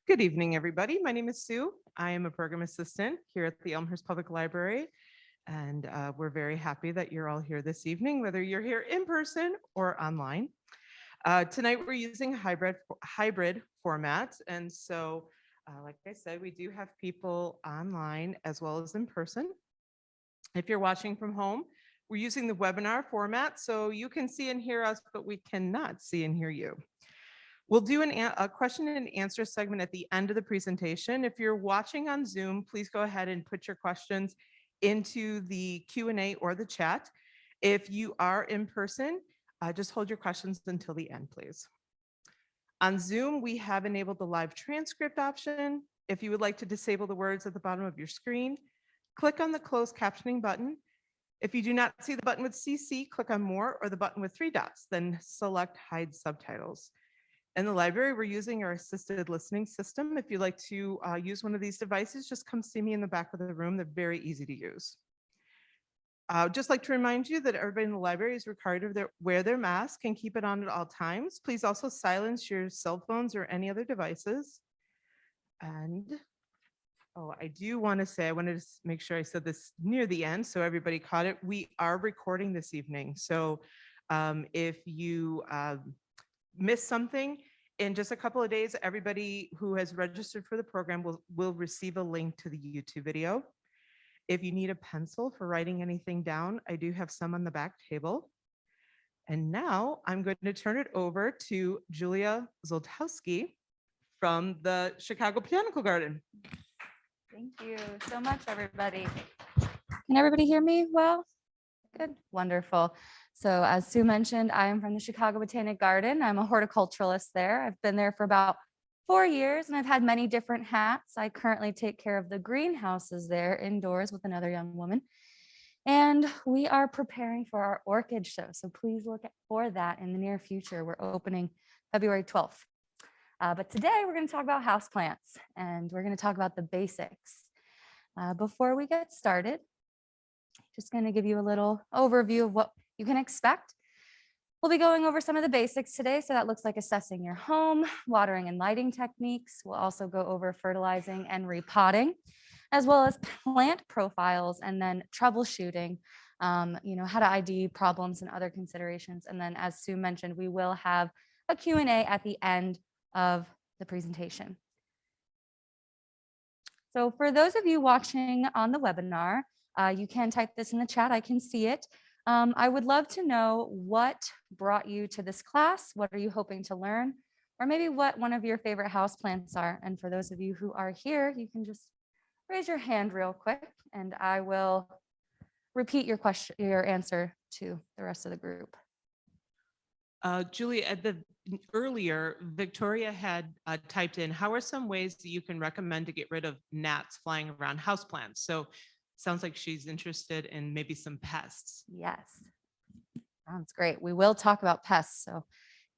Good evening, everybody. My name is Sue. I am a program assistant here at the Elmhurst Public Library, and we're very happy that you're all here this evening, whether you're here in person or online. Tonight, we're using hybrid format, and so, like I said, we do have people online as well as in person. If you're watching from home, we're using the webinar format, so you can see and hear us, but we cannot see and hear you. We'll do a question and answer segment at the end of the presentation. If you're watching on Zoom, please go ahead and put your questions into the Q&A or the chat. If you are in person, just hold your questions until the end, please. On Zoom, we have enabled the live transcript option. If you would like to disable the words at the bottom of your screen, click on the closed captioning button. If you do not see the button with CC, click on more or the button with 3 dots, then select hide subtitles. In the library, we're using our assisted listening system. If you'd like to use one of these devices, just come see me in the back of the room. They're very easy to use. Just like to remind you that everybody in the library is required to wear their mask and keep it on at all times. Please also silence your cell phones or any other devices. And I do want to say, I wanted to make sure I said this near the end so everybody caught it. We are recording this evening. So if you missed something, in just a couple of days, everybody who has registered for the program will receive a link to the YouTube video. If you need a pencil for writing anything down, I do have some on the back table. And now I'm going to turn it over to Julia Zoltowski from the Chicago Botanical Garden. Thank you so much, everybody. Can everybody hear me well? Good, wonderful. So as Sue mentioned, I am from the Chicago Botanic Garden. I'm a horticulturalist there. I've been there for about 4 years and I've had many different hats. I currently take care of the greenhouses there indoors with another young woman. And we are preparing for our orchid show. So please look for that in the near future. We're opening February 12th. But today we're going to talk about houseplants and we're going to talk about the basics. Before we get started, just going to give you a little overview of what you can expect. We'll be going over some of the basics today. So that looks like assessing your home, watering and lighting techniques. We'll also go over fertilizing and repotting, as well as plant profiles and then troubleshooting, how to ID problems and other considerations. And then as Sue mentioned, we will have a Q&A at the end of the presentation. So for those of you watching on the webinar, you can type this in the chat. I can see it. I would love to know what brought you to this class. What are you hoping to learn? Or maybe what one of your favorite houseplants are. And for those of you who are here, you can just raise your hand real quick and I will repeat your answer to the rest of the group. Julie, earlier, Victoria had typed in, how are some ways that you can recommend to get rid of gnats flying around houseplants? So sounds like she's interested in maybe some pests. Yes, sounds great. We will talk about pests, so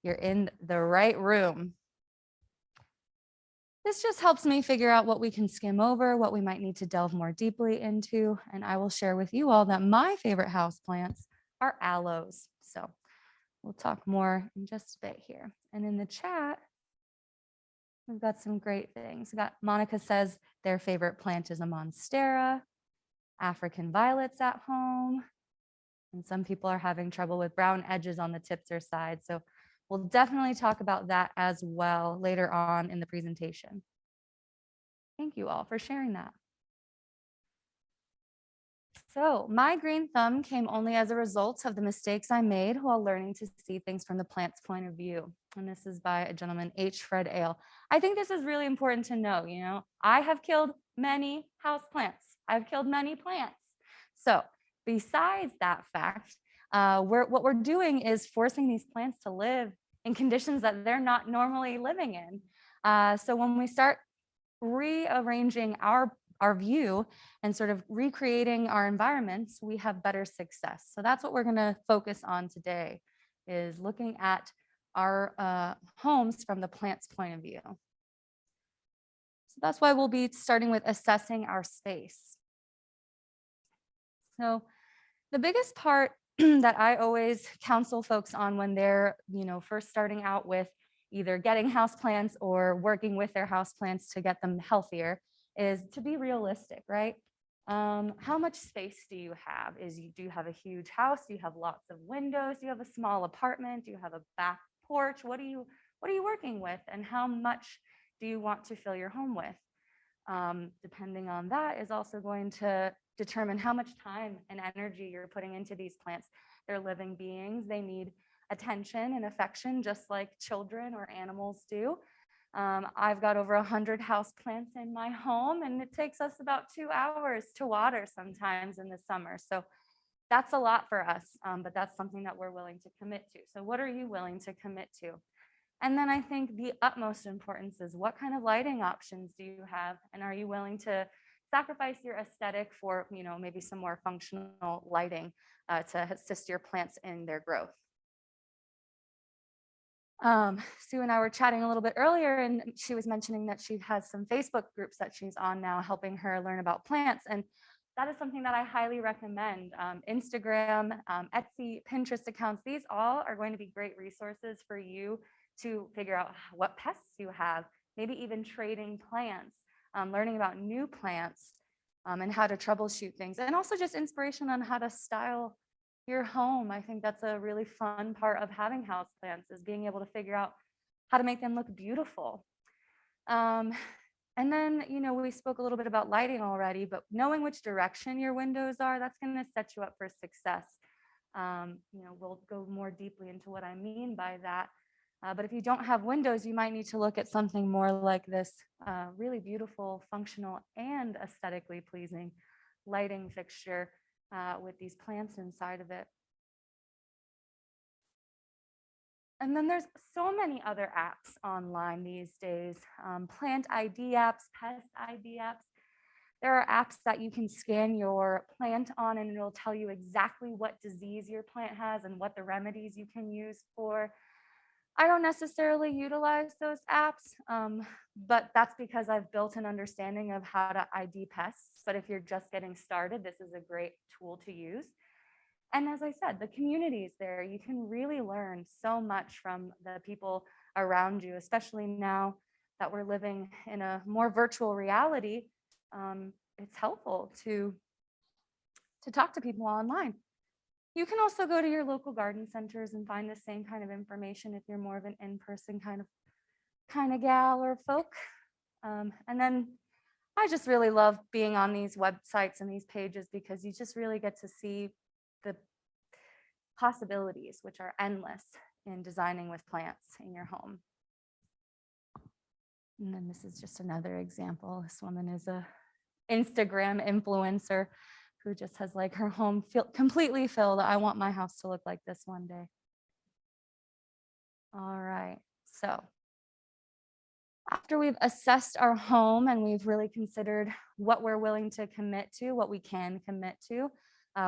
you're in the right room. This just helps me figure out what we can skim over, what we might need to delve more deeply into, and I will share with you all that my favorite houseplants are aloes. So we'll talk more in just a bit here. And in the chat, we've got some great things. Monica says their favorite plant is a monstera. African violets at home, and some people are having trouble with brown edges on the tips or sides. So we'll definitely talk about that as well later on in the presentation. Thank you all for sharing that. So my green thumb came only as a result of the mistakes I made while learning to see things from the plant's point of view. And this is by a gentleman, H. Fred Ale. I think this is really important to know, I have killed many houseplants. I've killed many plants. So besides that fact, what we're doing is forcing these plants to live in conditions that they're not normally living in. So when we start rearranging our view and sort of recreating our environments, we have better success. So that's what we're going to focus on today, is looking at our homes from the plant's point of view. So that's why we'll be starting with assessing our space. So the biggest part that I always counsel folks on when they're, first starting out with either getting houseplants or working with their houseplants to get them healthier is to be realistic, right? How much space do you have? Do you have a huge house? Do you have lots of windows? Do you have a small apartment? Do you have a back porch? What are you working with? And how much do you want to fill your home with? Depending on that is also going to determine how much time and energy you're putting into these plants. They're living beings. They need attention and affection just like children or animals do. I've got over 100 house plants in my home, and it takes us about 2 hours to water sometimes in the summer. So that's a lot for us, but that's something that we're willing to commit to. So what are you willing to commit to? And then I think the utmost importance is what kind of lighting options do you have? And are you willing to sacrifice your aesthetic for, maybe some more functional lighting to assist your plants in their growth? Sue and I were chatting a little bit earlier, and she was mentioning that she has some Facebook groups that she's on now helping her learn about plants. And that is something that I highly recommend. Instagram, Etsy, Pinterest accounts, these all are going to be great resources for you to figure out what pests you have, maybe even trading plants, learning about new plants, and how to troubleshoot things, and also just inspiration on how to style your home. I think that's a really fun part of having houseplants, is being able to figure out how to make them look beautiful. And then, we spoke a little bit about lighting already, but knowing which direction your windows are, that's going to set you up for success. We'll go more deeply into what I mean by that. But if you don't have windows, you might need to look at something more like this really beautiful, functional, and aesthetically pleasing lighting fixture with these plants inside of it. And then there's so many other apps online these days, plant ID apps, pest ID apps. There are apps that you can scan your plant on, and it'll tell you exactly what disease your plant has and what the remedies you can use for. I don't necessarily utilize those apps, but that's because I've built an understanding of how to ID pests. But if you're just getting started, this is a great tool to use. And as I said, the community is there. You can really learn so much from the people around you, especially now that we're living in a more virtual reality. It's helpful to talk to people online. You can also go to your local garden centers and find the same kind of information if you're more of an in-person kind of gal or folk. And then I just really love being on these websites and these pages, because you just really get to see the possibilities, which are endless, in designing with plants in your home. And then this is just another example. This woman is a Instagram influencer who just has like her home completely filled. I want my house to look like this one day. All right, so after we've assessed our home and we've really considered what we're willing to commit to, what we can commit to,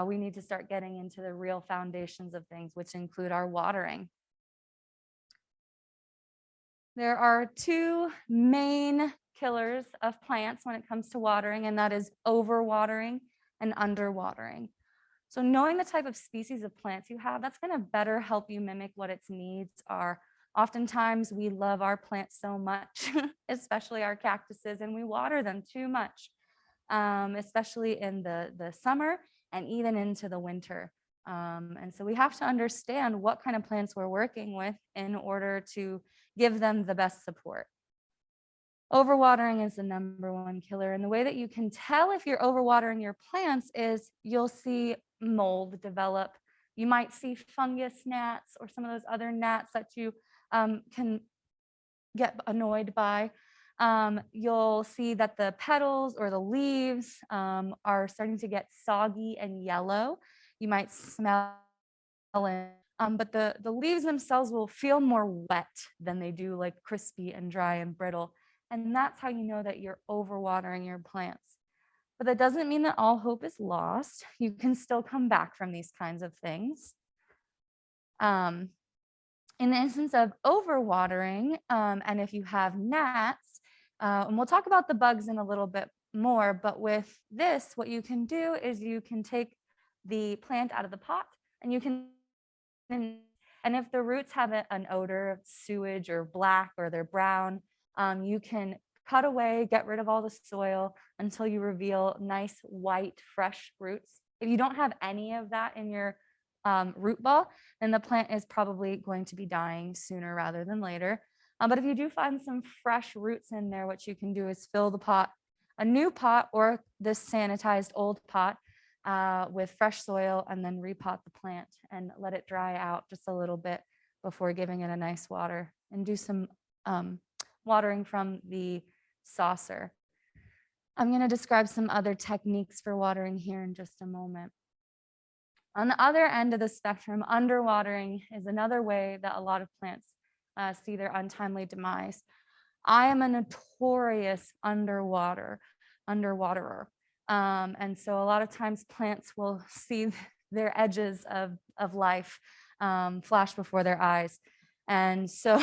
we need to start getting into the real foundations of things, which include our watering. There are two main killers of plants when it comes to watering, and that is overwatering and underwatering. So knowing the type of species of plants you have, that's going to better help you mimic what its needs are. Oftentimes we love our plants so much, especially our cactuses, and we water them too much, especially in the summer and even into the winter. And so we have to understand what kind of plants we're working with in order to give them the best support. Overwatering is the #1 killer. And the way that you can tell if you're overwatering your plants is you'll see mold develop. You might see fungus gnats or some of those other gnats that you can get annoyed by. You'll see that the petals or the leaves are starting to get soggy and yellow. You might smell it. But the leaves themselves will feel more wet than they do like crispy and dry and brittle. And that's how you know that you're overwatering your plants. But that doesn't mean that all hope is lost. You can still come back from these kinds of things. In the instance of overwatering, and if you have gnats, and we'll talk about the bugs in a little bit more, but with this, what you can do is you can take the plant out of the pot and you can And if the roots have an odor of sewage or black or they're brown, you can cut away, get rid of all the soil until you reveal nice white, fresh roots. If you don't have any of that in your root ball, then the plant is probably going to be dying sooner rather than later. But if you do find some fresh roots in there, what you can do is fill the pot, a new pot or this sanitized old pot, with fresh soil, and then repot the plant and let it dry out just a little bit before giving it a nice water, and do some watering from the saucer. I'm going to describe some other techniques for watering here in just a moment. On the other end of the spectrum, underwatering is another way that a lot of plants see their untimely demise. I am a notorious underwaterer. And so a lot of times plants will see their edges of life flash before their eyes. And so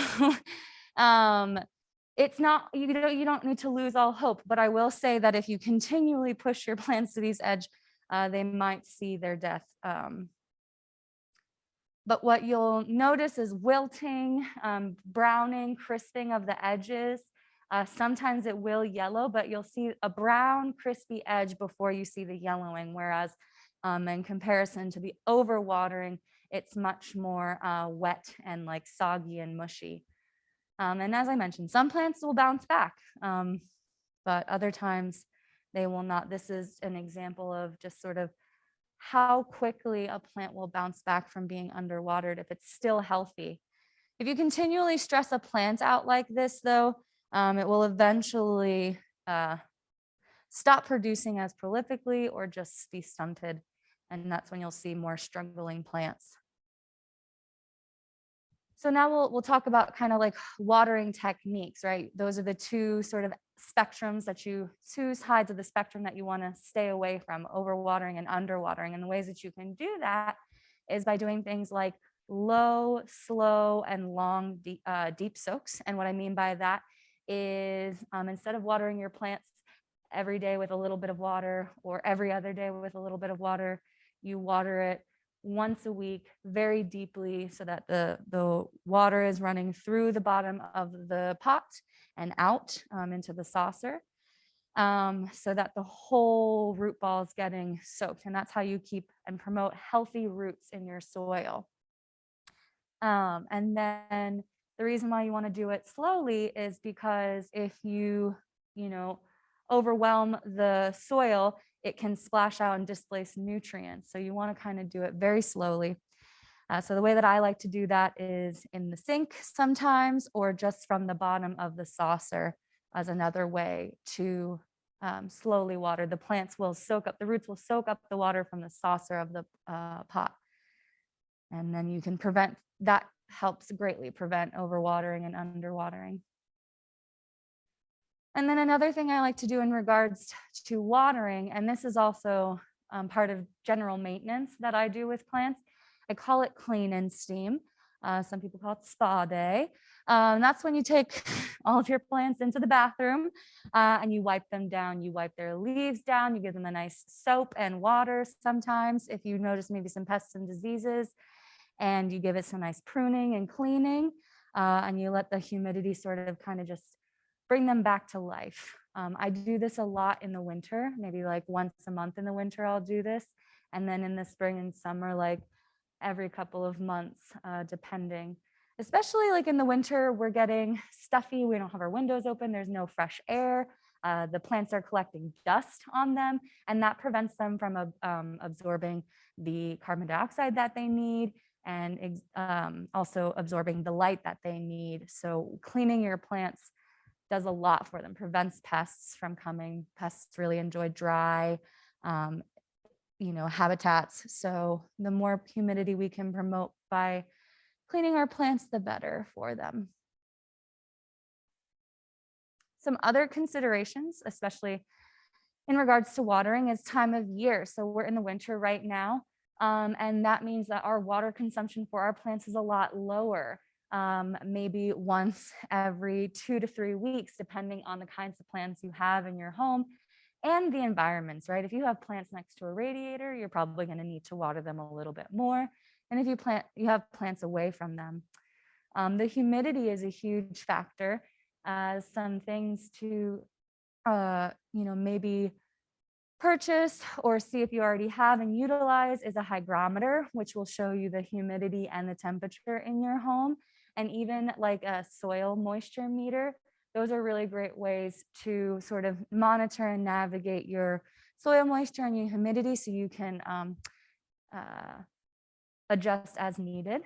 it's not, you don't need to lose all hope, but I will say that if you continually push your plants to these edge, they might see their death. But what you'll notice is wilting, browning, crisping of the edges. Sometimes it will yellow, but you'll see a brown, crispy edge before you see the yellowing, whereas in comparison to the overwatering, it's much more wet and like soggy and mushy. And as I mentioned, some plants will bounce back, but other times they will not. This is an example of just sort of how quickly a plant will bounce back from being underwatered if it's still healthy. If you continually stress a plant out like this, though, it will eventually stop producing as prolifically or just be stunted. And that's when you'll see more struggling plants. So now we'll talk about kind of like watering techniques, right? Those are the two sort of spectrums that two sides of the spectrum that you want to stay away from, overwatering and underwatering. And the ways that you can do that is by doing things like low, slow, and long deep soaks. And what I mean by that is instead of watering your plants every day with a little bit of water or every other day with a little bit of water, you water it once a week very deeply so that the water is running through the bottom of the pot and out into the saucer, so that the whole root ball is getting soaked. And that's how you keep and promote healthy roots in your soil. And then the reason why you want to do it slowly is because if you overwhelm the soil, it can splash out and displace nutrients. So you want to kind of do it very slowly. So the way that I like to do that is in the sink sometimes, or just from the bottom of the saucer as another way to slowly water. The plants will soak up, the roots will soak up the water from the saucer of the pot. And then you can prevent, that helps greatly prevent overwatering and underwatering. And then another thing I like to do in regards to watering, and this is also part of general maintenance that I do with plants, I call it clean and steam. Some people call it spa day. That's when you take all of your plants into the bathroom and you wipe them down. You wipe their leaves down. You give them a nice soap and water sometimes if you notice maybe some pests and diseases, and you give it some nice pruning and cleaning, and you let the humidity sort of kind of just bring them back to life. I do this a lot in the winter, maybe like once a month in the winter I'll do this. And then in the spring and summer, like every couple of months, depending. Especially like in the winter, we're getting stuffy. We don't have our windows open. There's no fresh air. The plants are collecting dust on them, and that prevents them from absorbing the carbon dioxide that they need, and also absorbing the light that they need. So cleaning your plants does a lot for them, prevents pests from coming. Pests really enjoy dry, habitats. So the more humidity we can promote by cleaning our plants, the better for them. Some other considerations, especially in regards to watering, is time of year. So we're in the winter right now, and that means that our water consumption for our plants is a lot lower. Maybe once every 2 to 3 weeks, depending on the kinds of plants you have in your home and the environments, right? If you have plants next to a radiator, you're probably going to need to water them a little bit more. and if you have plants away from them. The humidity is a huge factor. Some things to maybe purchase or see if you already have and utilize is a hygrometer, which will show you the humidity and the temperature in your home, and even like a soil moisture meter. Those are really great ways to sort of monitor and navigate your soil moisture and your humidity so you can adjust as needed.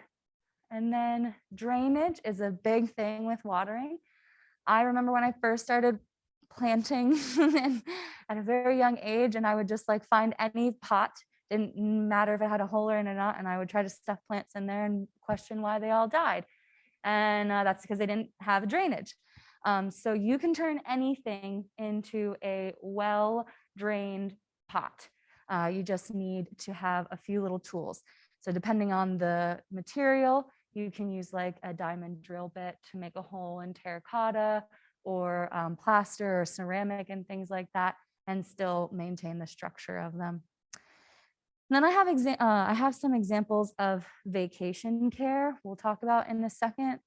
And then drainage is a big thing with watering. I remember when I first started planting at a very young age, and I would just like find any pot, didn't matter if it had a hole in it or not, and I would try to stuff plants in there and question why they all died. And that's because they didn't have drainage. So you can turn anything into a well-drained pot. You just need to have a few little tools. So depending on the material, you can use like a diamond drill bit to make a hole in terracotta or plaster or ceramic and things like that, and still maintain the structure of them. And then I have some examples of vacation care we'll talk about in a second.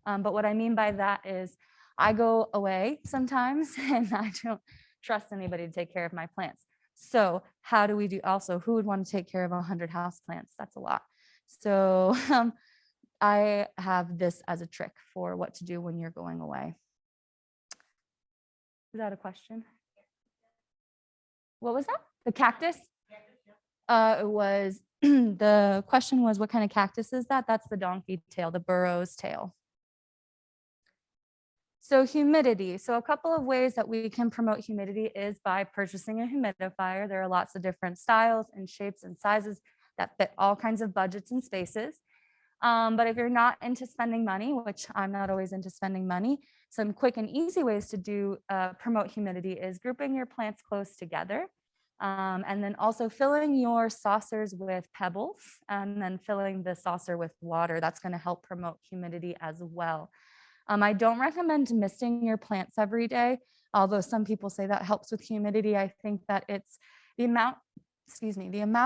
But what I mean by that is I go away sometimes and I don't trust anybody to take care of my plants. So how do we do also, who would want to take care of 100 houseplants? That's a lot. So I have this as a trick for what to do when you're going away. Is that a question? What was that? The cactus? It was, the question was, what kind of cactus is that? That's the donkey tail, the burro's tail. So humidity. So a couple of ways that we can promote humidity is by purchasing a humidifier. There are lots of different styles and shapes and sizes that fit all kinds of budgets and spaces. But if you're not into spending money, which I'm not always into spending money, some quick and easy ways to promote humidity is grouping your plants close together. And then also filling your saucers with pebbles and then filling the saucer with water. That's going to help promote humidity as well. I don't recommend misting your plants every day, although some people say that helps with humidity. I think that it's the amount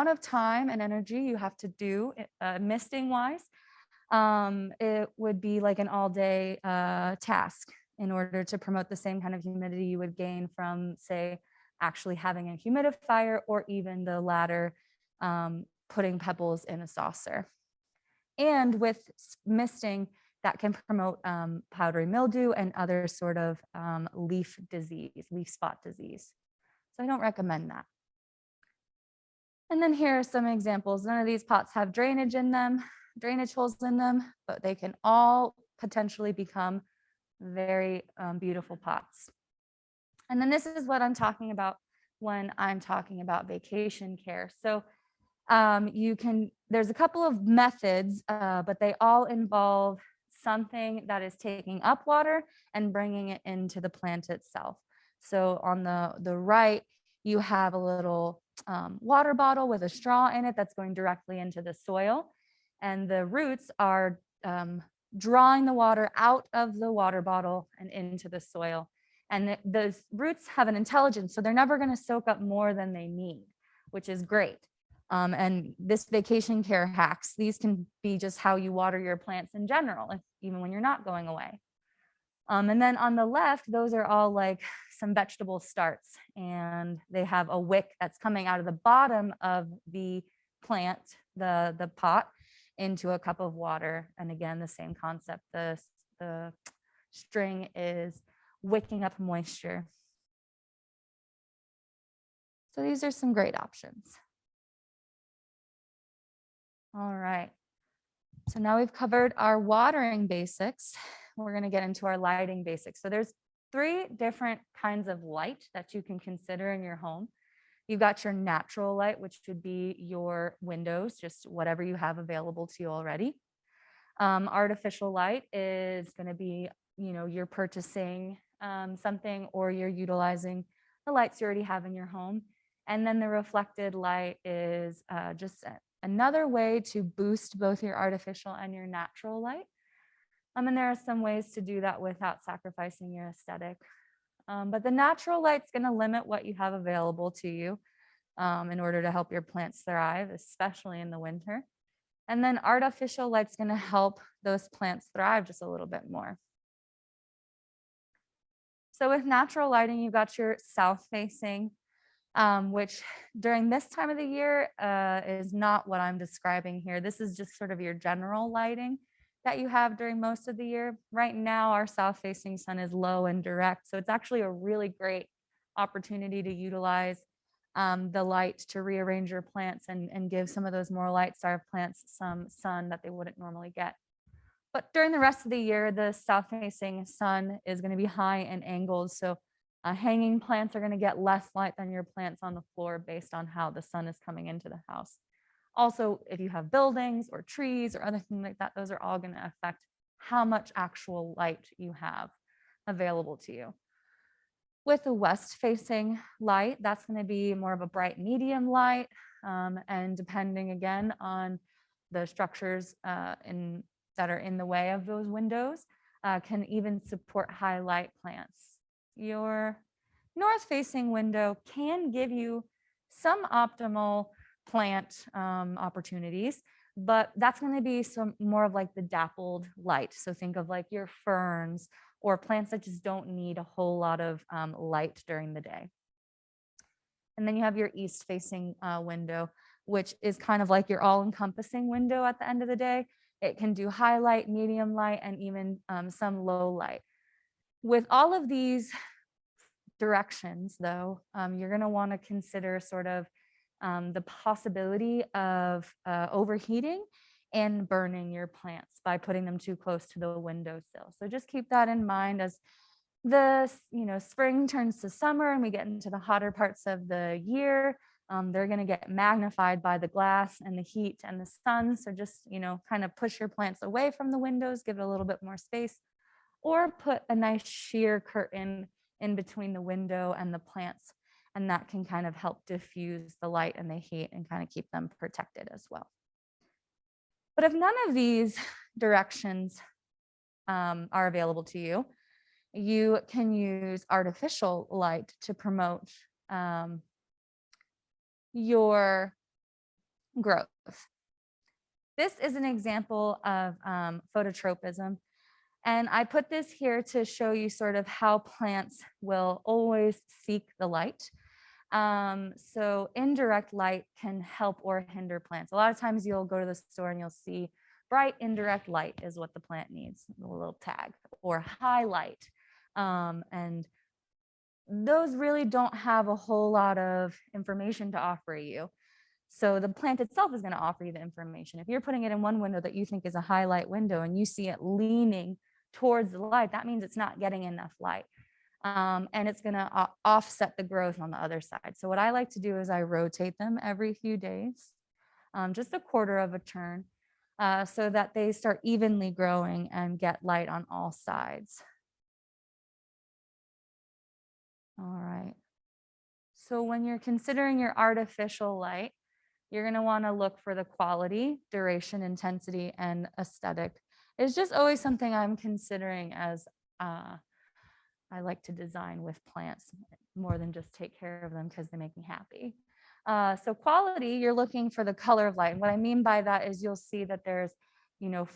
of time and energy you have to do misting wise. It would be like an all-day task in order to promote the same kind of humidity you would gain from, say, actually having a humidifier, or even the latter, putting pebbles in a saucer. And with misting, that can promote powdery mildew and other sort of leaf spot disease. So I don't recommend that. And then here are some examples. None of these pots have drainage holes in them, but they can all potentially become very beautiful pots. And then this is what I'm talking about when I'm talking about vacation care. So there's a couple of methods, but they all involve something that is taking up water and bringing it into the plant itself. So on the right, you have a little water bottle with a straw in it that's going directly into the soil. And the roots are drawing the water out of the water bottle and into the soil. And those roots have an intelligence, so they're never going to soak up more than they need, which is great. And this vacation care hacks, these can be just how you water your plants in general, even when you're not going away. And then on the left, those are all like some vegetable starts, and they have a wick that's coming out of the bottom of the plant, the pot, into a cup of water. And again, the same concept, the string is wicking up moisture. So these are some great options. All right, so now we've covered our watering basics. We're going to get into our lighting basics. So there's 3 different kinds of light that you can consider in your home. You've got your natural light, which would be your windows, just whatever you have available to you already. Artificial light is going to be, you're purchasing something, or you're utilizing the lights you already have in your home. And then the reflected light is just another way to boost both your artificial and your natural light. And there are some ways to do that without sacrificing your aesthetic. But the natural light's going to limit what you have available to you in order to help your plants thrive, especially in the winter. And then artificial light's going to help those plants thrive just a little bit more. So with natural lighting, you've got your south facing, which during this time of the year is not what I'm describing here. This is just sort of your general lighting that you have during most of the year. Right now, our south facing sun is low and direct. So it's actually a really great opportunity to utilize the light to rearrange your plants and give some of those more light-starved plants some sun that they wouldn't normally get. But during the rest of the year, the south-facing sun is going to be high and angled. So hanging plants are going to get less light than your plants on the floor based on how the sun is coming into the house. Also, if you have buildings or trees or other things like that, those are all going to affect how much actual light you have available to you. With the west-facing light, that's going to be more of a bright medium light. And depending again on the structures that are in the way of those windows, can even support high light plants. Your north-facing window can give you some optimal plant opportunities, but that's going to be some more of like the dappled light. So think of like your ferns or plants that just don't need a whole lot of light during the day. And then you have your east-facing window, which is kind of like your all-encompassing window at the end of the day. It can do high light, medium light, and even some low light. With all of these directions, though, you're going to want to consider sort of the possibility of overheating and burning your plants by putting them too close to the windowsill. So just keep that in mind as the spring turns to summer and we get into the hotter parts of the year. They're going to get magnified by the glass and the heat and the sun. So just, kind of push your plants away from the windows, give it a little bit more space, or put a nice sheer curtain in between the window and the plants. And that can kind of help diffuse the light and the heat and kind of keep them protected as well. But if none of these directions are available to you, you can use artificial light to promote your growth. This is an example of phototropism. And I put this here to show you sort of how plants will always seek the light. So indirect light can help or hinder plants. A lot of times you'll go to the store and you'll see bright indirect light is what the plant needs, a little tag, or highlight. And those really don't have a whole lot of information to offer you. So the plant itself is going to offer you the information. If you're putting it in one window that you think is a highlight window and you see it leaning towards the light, that means it's not getting enough light. And it's going to offset the growth on the other side. So what I like to do is I rotate them every few days, just a quarter of a turn, so that they start evenly growing and get light on all sides. All right. So when you're considering your artificial light, you're going to want to look for the quality, duration, intensity, and aesthetic. It's just always something I'm considering as I like to design with plants more than just take care of them because they make me happy. So quality, you're looking for the color of light. And what I mean by that is you'll see that there's,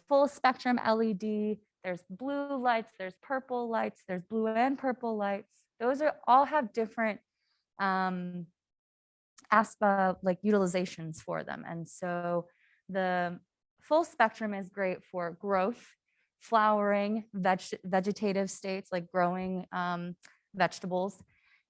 full spectrum LED, there's blue lights, there's purple lights, there's blue and purple lights. Those are all have different like utilizations for them. And so the full spectrum is great for growth, flowering, vegetative states like growing vegetables.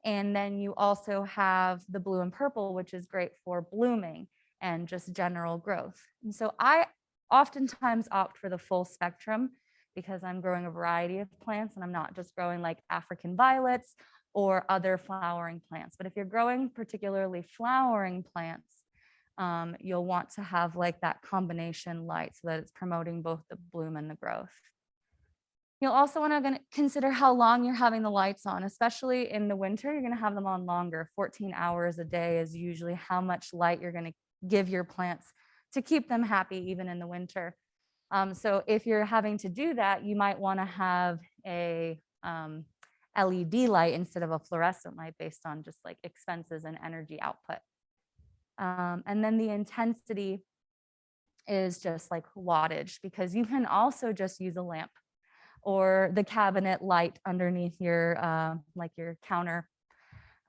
And then you also have the blue and purple, which is great for blooming and just general growth. And so I oftentimes opt for the full spectrum because I'm growing a variety of plants and I'm not just growing like African violets or other flowering plants. But if you're growing particularly flowering plants, you'll want to have like that combination light so that it's promoting both the bloom and the growth. You'll also want to consider how long you're having the lights on, especially in the winter. You're going to have them on longer. 14 hours a day is usually how much light you're going to give your plants to keep them happy even in the winter. So if you're having to do that, you might want to have a LED light instead of a fluorescent light based on just like expenses and energy output. And then the intensity is just like wattage, because you can also just use a lamp or the cabinet light underneath your like your counter.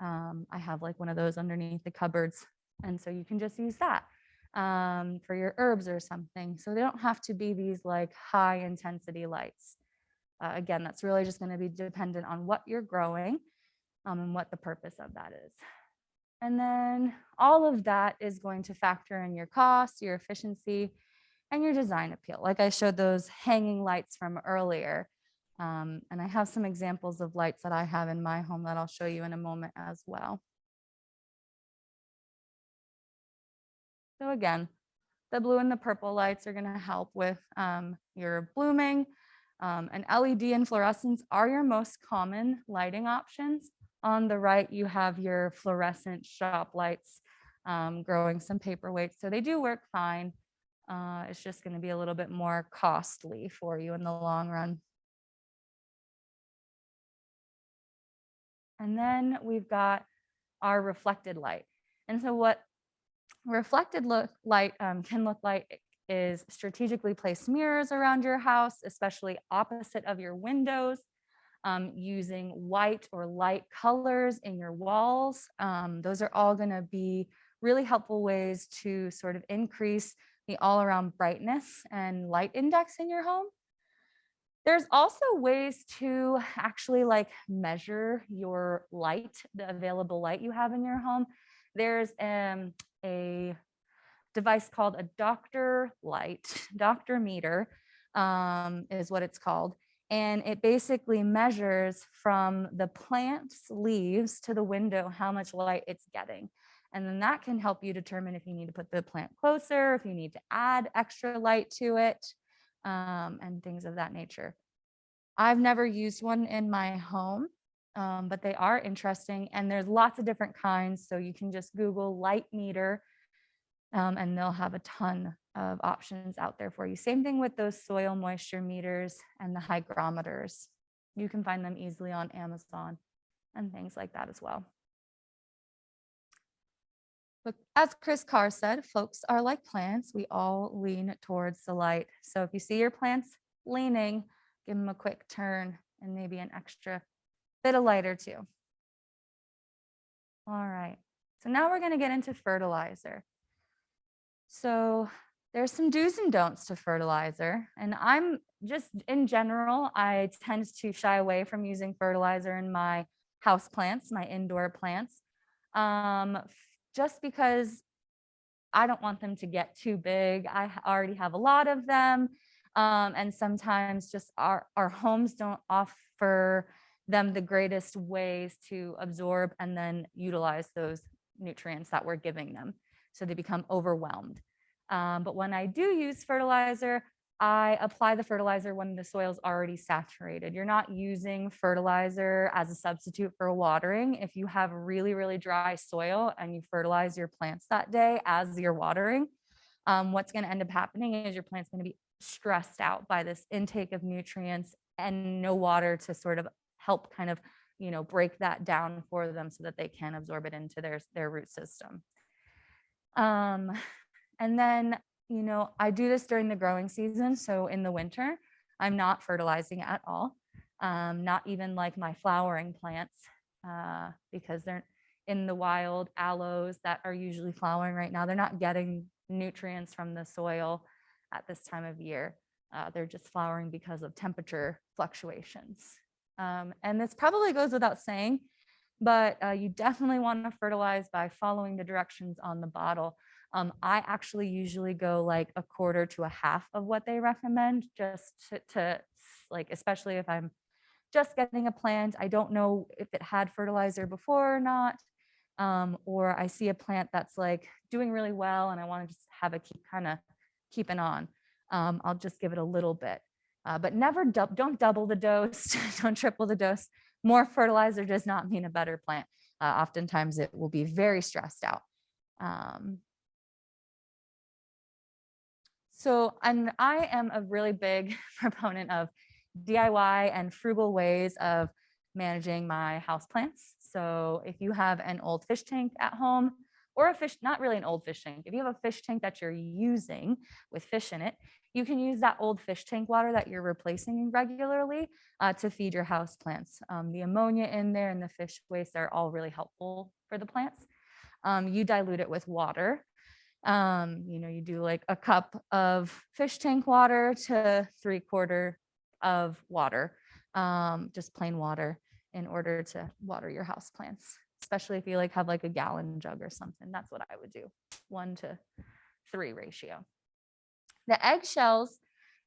I have like one of those underneath the cupboards, and so you can just use that for your herbs or something. So they don't have to be these like high intensity lights. Again, that's really just going to be dependent on what you're growing and what the purpose of that is. And then all of that is going to factor in your cost, your efficiency, and your design appeal. Like I showed those hanging lights from earlier. And I have some examples of lights that I have in my home that I'll show you in a moment as well. So again, the blue and the purple lights are going to help with your blooming. And LED and fluorescence are your most common lighting options. On the right, you have your fluorescent shop lights growing some paperweights. So they do work fine. It's just going to be a little bit more costly for you in the long run. And then we've got our reflected light. And so what reflected light can look like is strategically placed mirrors around your house, especially opposite of your windows, using white or light colors in your walls. Those are all going to be really helpful ways to sort of increase the all-around brightness and light index in your home. There's also ways to actually like measure your light, the available light you have in your home. There's a device called a doctor meter is what it's called. And it basically measures from the plant's leaves to the window how much light it's getting. And then that can help you determine if you need to put the plant closer, if you need to add extra light to it, and things of that nature. I've never used one in my home, but they are interesting. And there's lots of different kinds. So you can just Google light meter, and they'll have a ton of options out there for you. Same thing with those soil moisture meters and the hygrometers. You can find them easily on Amazon and things like that as well. But as Chris Carr said, folks are like plants. We all lean towards the light. So if you see your plants leaning, give them a quick turn and maybe an extra bit of light or two. All right. So now we're going to get into fertilizer. So there's some do's and don'ts to fertilizer. And I'm just in general, I tend to shy away from using fertilizer in my house plants, my indoor plants, just because I don't want them to get too big. I already have a lot of them. And sometimes just our homes don't offer them the greatest ways to absorb and then utilize those nutrients that we're giving them. So they become overwhelmed. But when I do use fertilizer, I apply the fertilizer when the soil's already saturated. You're not using fertilizer as a substitute for watering. If you have really, really dry soil and you fertilize your plants that day as you're watering, what's going to end up happening is your plant's going to be stressed out by this intake of nutrients and no water to sort of help kind of, break that down for them so that they can absorb it into their root system. And then, I do this during the growing season. So in the winter, I'm not fertilizing at all. Not even like my flowering plants, because they're in the wild aloes that are usually flowering right now. They're not getting nutrients from the soil at this time of year. They're just flowering because of temperature fluctuations. And this probably goes without saying, but you definitely want to fertilize by following the directions on the bottle. I actually usually go like a quarter to a half of what they recommend, just to like, especially if I'm just getting a plant, I don't know if it had fertilizer before or not, or I see a plant that's like doing really well and I want to just have it keeping on. I'll just give it a little bit, but never don't double the dose, don't triple the dose. More fertilizer does not mean a better plant. Oftentimes it will be very stressed out. And I am a really big proponent of DIY and frugal ways of managing my houseplants. So if you have an old fish tank at home, or a fish, not really an old fish tank. If you have a fish tank that you're using with fish in it, you can use that old fish tank water that you're replacing regularly to feed your house plants. The ammonia in there and the fish waste are all really helpful for the plants. You dilute it with water. You do like a cup of fish tank water to 3/4 of water, just plain water, in order to water your house plants, especially if you like have like a gallon jug or something. That's what I would do, 1:3 ratio. The eggshells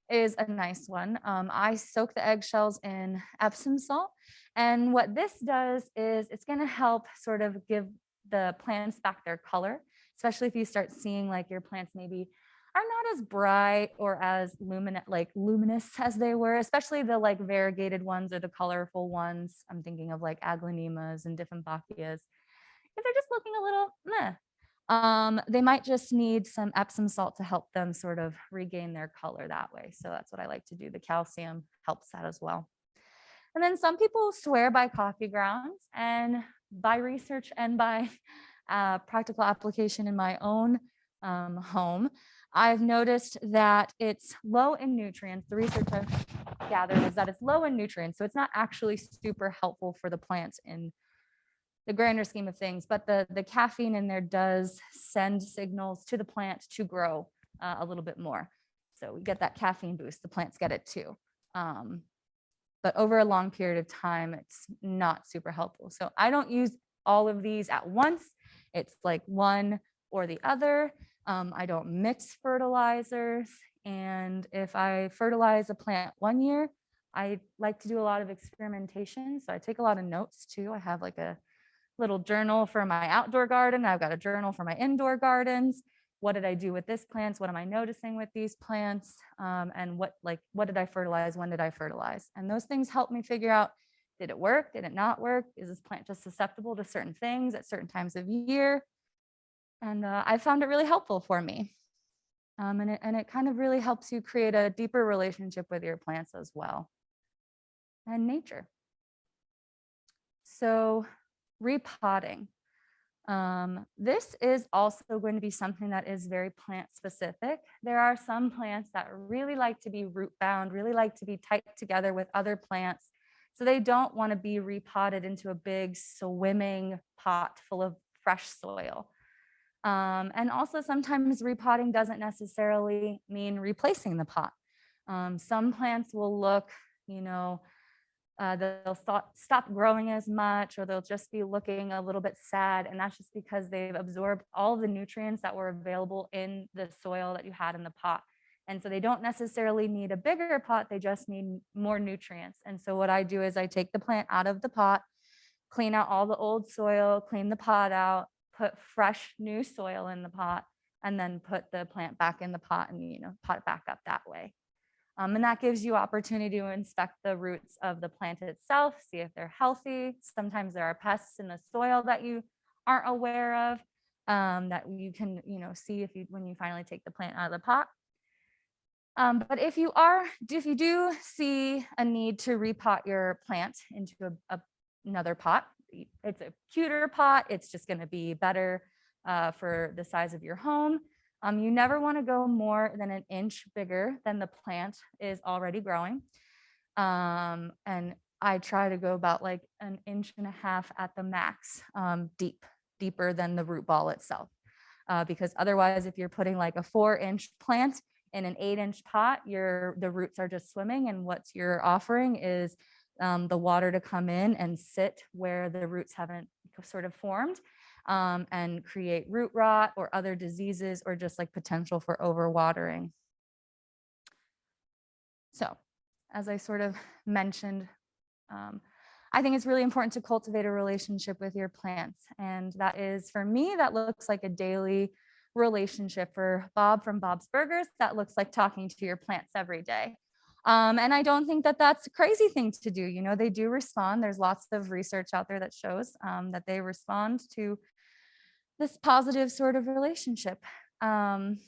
is a nice one. I soak the eggshells in Epsom salt. And what this does is it's going to help sort of give the plants back their color, especially if you start seeing like your plants maybe are not as bright or as luminous as they were, especially the like variegated ones or the colorful ones. I'm thinking of like Aglanemas and Dieffenbachias. If they're just looking a little meh, they might just need some Epsom salt to help them sort of regain their color that way. So that's what I like to do. The calcium helps that as well. And then some people swear by coffee grounds, and by research and by practical application in my own home, I've noticed that it's low in nutrients. The research I've gathered is that it's low in nutrients. So it's not actually super helpful for the plants in the grander scheme of things, but the caffeine in there does send signals to the plant to grow a little bit more. So we get that caffeine boost, the plants get it too. But over a long period of time, it's not super helpful. So I don't use all of these at once. It's like one or the other. I don't mix fertilizers. And if I fertilize a plant one year, I like to do a lot of experimentation. So I take a lot of notes too. I have like a little journal for my outdoor garden. I've got a journal for my indoor gardens. What did I do with this plants? What am I noticing with these plants? And what did I fertilize? When did I fertilize? And those things help me figure out, did it work? Did it not work? Is this plant just susceptible to certain things at certain times of year? And I found it really helpful for me. And it kind of really helps you create a deeper relationship with your plants as well, and nature. So repotting. This is also going to be something that is very plant specific. There are some plants that really like to be root bound, really like to be tight together with other plants. So they don't want to be repotted into a big swimming pot full of fresh soil. And also sometimes repotting doesn't necessarily mean replacing the pot. Some plants will look, they'll stop growing as much, or they'll just be looking a little bit sad. And that's just because they've absorbed all of the nutrients that were available in the soil that you had in the pot. And so they don't necessarily need a bigger pot, they just need more nutrients. And so what I do is I take the plant out of the pot, clean out all the old soil, clean the pot out, put fresh new soil in the pot, and then put the plant back in the pot and, pot it back up that way. And that gives you opportunity to inspect the roots of the plant itself, see if they're healthy. Sometimes there are pests in the soil that you aren't aware of, that you can, see when you finally take the plant out of the pot. But if you do see a need to repot your plant into another pot, it's a cuter pot, it's just going to be better for the size of your home. You never want to go more than an inch bigger than the plant is already growing. And I try to go about like 1.5 inches at the max, deeper than the root ball itself. Because otherwise, if you're putting like a 4-inch plant in an 8-inch pot, the roots are just swimming, and what you're offering is the water to come in and sit where the roots haven't sort of formed, and create root rot or other diseases, or just like potential for overwatering. So, as I sort of mentioned, I think it's really important to cultivate a relationship with your plants. And that is, for me, that looks like a daily relationship. For Bob from Bob's Burgers, that looks like talking to your plants every day. And I don't think that that's a crazy thing to do. They do respond. There's lots of research out there that shows that they respond to this positive sort of relationship. And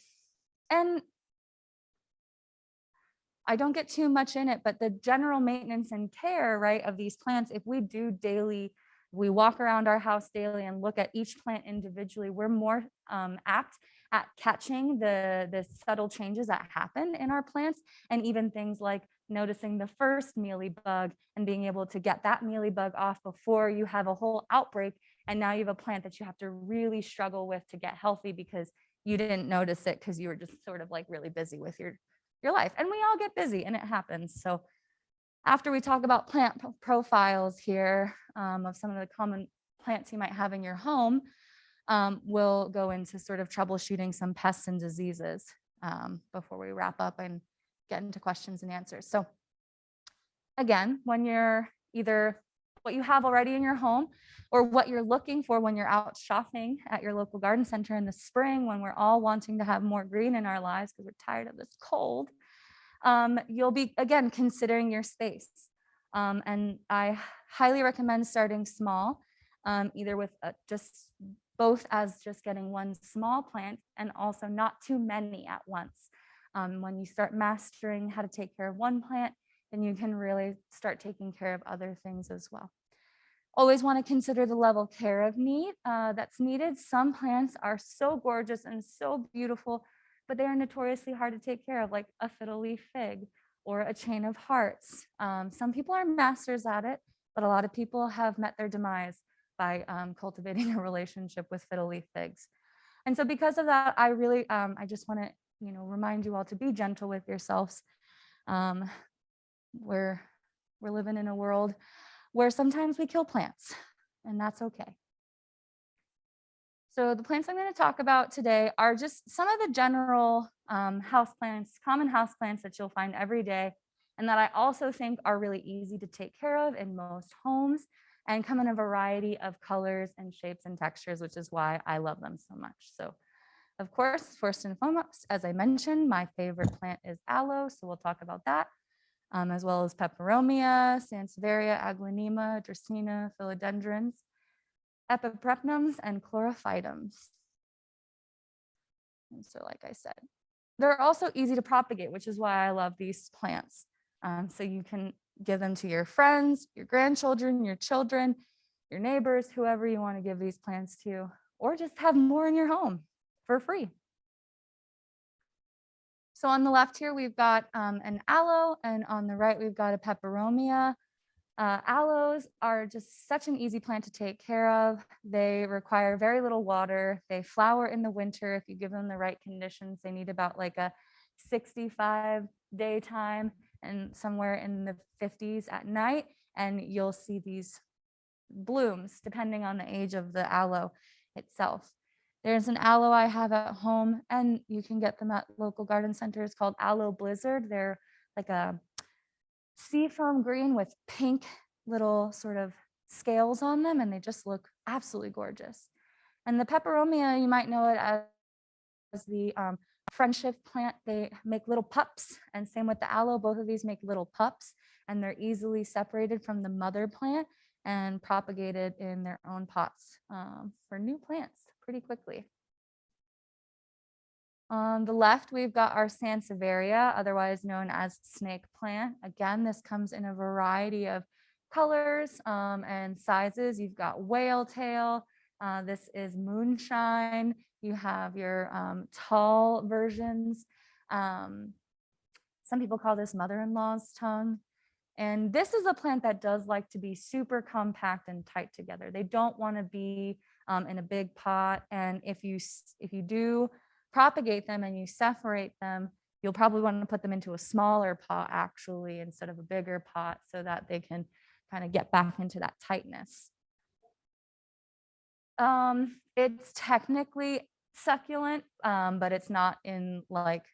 I don't get too much in it, but the general maintenance and care, right, of these plants, if we do daily we walk around our house daily and look at each plant individually, we're more apt at catching the subtle changes that happen in our plants, and even things like noticing the first mealybug and being able to get that mealybug off before you have a whole outbreak. And now you have a plant that you have to really struggle with to get healthy because you didn't notice it because you were just sort of like really busy with your life. And we all get busy and it happens. So after we talk about plant profiles here of some of the common plants you might have in your home, we'll go into sort of troubleshooting some pests and diseases before we wrap up and get into questions and answers. So again, when you're either what you have already in your home or what you're looking for when you're out shopping at your local garden center in the spring, when we're all wanting to have more green in our lives because we're tired of this cold, you'll be, again, considering your space. And I highly recommend starting small, either with just both as just getting one small plant and also not too many at once. When you start mastering how to take care of one plant, then you can really start taking care of other things as well. Always want to consider the level of care of need that's needed. Some plants are so gorgeous and so beautiful, but they are notoriously hard to take care of, like a fiddle leaf fig or a chain of hearts. Some people are masters at it, but a lot of people have met their demise by cultivating a relationship with fiddle leaf figs. And so because of that, I really, I just want to, remind you all to be gentle with yourselves. We're living in a world where sometimes we kill plants, and that's okay. So the plants I'm going to talk about today are just some of the general houseplants, common houseplants that you'll find every day, and that I also think are really easy to take care of in most homes and come in a variety of colors and shapes and textures, which is why I love them so much. So of course, first and foremost, as I mentioned, my favorite plant is aloe, so we'll talk about that, as well as peperomia, sansevieria, aglanema, dracaena, philodendrons, epipremnums, and chlorophytums. And so like I said, they're also easy to propagate, which is why I love these plants. So you can give them to your friends, your grandchildren, your children, your neighbors, whoever you want to give these plants to, or just have more in your home for free. So on the left here, we've got an aloe, and on the right, we've got a peperomia. Aloes are just such an easy plant to take care of. They require very little water. They flower in the winter. If you give them the right conditions, they need about like a 65-day time and somewhere in the 50s at night. And you'll see these blooms depending on the age of the aloe itself. There's an aloe I have at home, and you can get them at local garden centers called Aloe Blizzard. They're like a seafoam green with pink little sort of scales on them, and they just look absolutely gorgeous. And the peperomia, you might know it as the friendship plant. They make little pups, and same with the aloe. Both of these make little pups, and they're easily separated from the mother plant and propagated in their own pots for new plants pretty quickly. On the left, we've got our sansevieria, otherwise known as snake plant. Again, this comes in a variety of colors and sizes. You've got whale tail. This is moonshine. You have your tall versions. Some people call this mother-in-law's tongue. And this is a plant that does like to be super compact and tight together. They don't want to be in a big pot. And if you do propagate them and you separate them, you'll probably want to put them into a smaller pot actually instead of a bigger pot so that they can kind of get back into that tightness. It's technically succulent, but it's not in like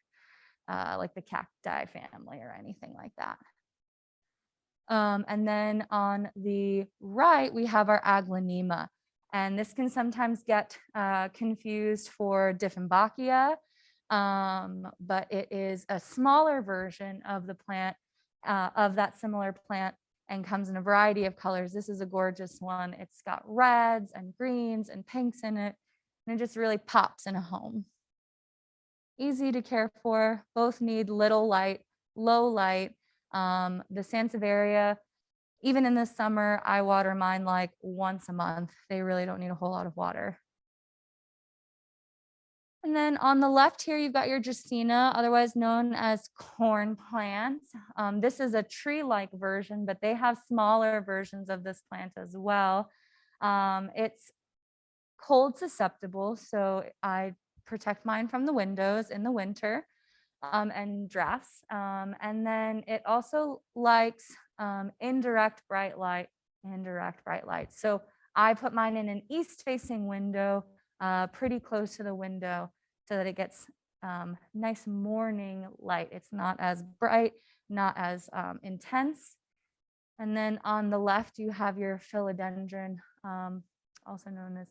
the cacti family or anything like that. And then on the right, we have our Aglanema. And this can sometimes get confused for Dieffenbachia, but it is a smaller version of the plant, of that similar plant, and comes in a variety of colors. This is a gorgeous one. It's got reds and greens and pinks in it, and it just really pops in a home. Easy to care for. Both need little light, low light. The sansevieria Even in the summer, I water mine like once a month. They really don't need a whole lot of water. And then on the left here, you've got your Dracaena, otherwise known as corn plants. This is a tree-like version, but they have smaller versions of this plant as well. It's cold susceptible, so I protect mine from the windows in the winter and drafts. And then it also likes indirect bright light. So I put mine in an east-facing window, pretty close to the window, so that it gets nice morning light. It's not as bright, not as intense. And then on the left, you have your Philodendron, also known as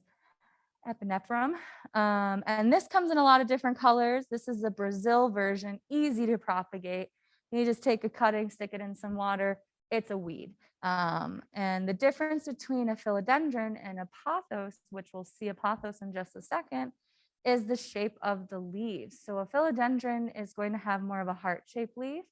epinephrine. And this comes in a lot of different colors. This is the Brazil version, easy to propagate. You just take a cutting, stick it in some water. It's a weed. And the difference between a philodendron and a pothos, which we'll see a pothos in just a second, is the shape of the leaves. So a philodendron is going to have more of a heart-shaped leaf,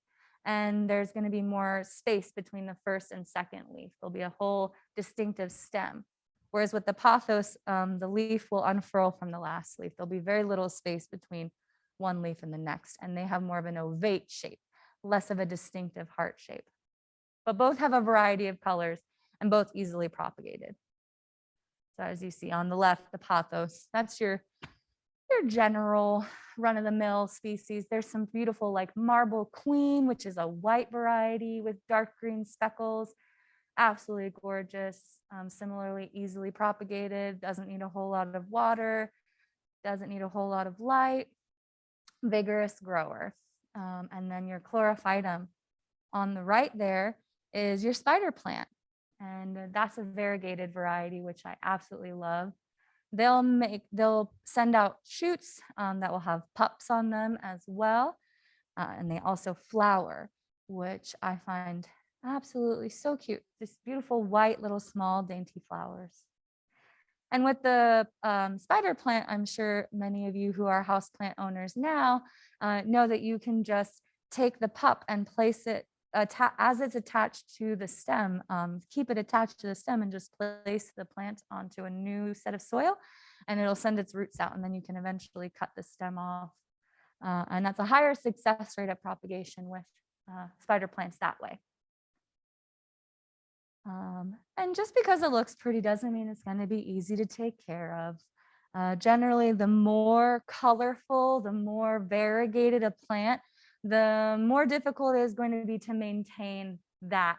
and there's going to be more space between the first and second leaf. There'll be a whole distinctive stem. Whereas with the pothos, the leaf will unfurl from the last leaf. There'll be very little space between one leaf and the next, and they have more of an ovate shape, less of a distinctive heart shape. But both have a variety of colors and both easily propagated. So as you see on the left, the pothos, that's your general run-of-the-mill species. There's some beautiful like Marble Queen, which is a white variety with dark green speckles. Absolutely gorgeous. Similarly, easily propagated, doesn't need a whole lot of water, doesn't need a whole lot of light, vigorous grower. And then your Chlorophytum on the right there is your spider plant. And that's a variegated variety, which I absolutely love. They'll send out shoots that will have pups on them as well. And they also flower, which I find absolutely so cute. This beautiful white little small dainty flowers. And with the spider plant, I'm sure many of you who are houseplant owners now know that you can just take the pup and place it as it's attached to the stem, keep it attached to the stem and just place the plant onto a new set of soil, and it'll send its roots out, and then you can eventually cut the stem off. And that's a higher success rate of propagation with spider plants that way. And just because it looks pretty doesn't mean it's going to be easy to take care of. Generally, the more colorful, the more variegated a plant, the more difficult it is going to be to maintain that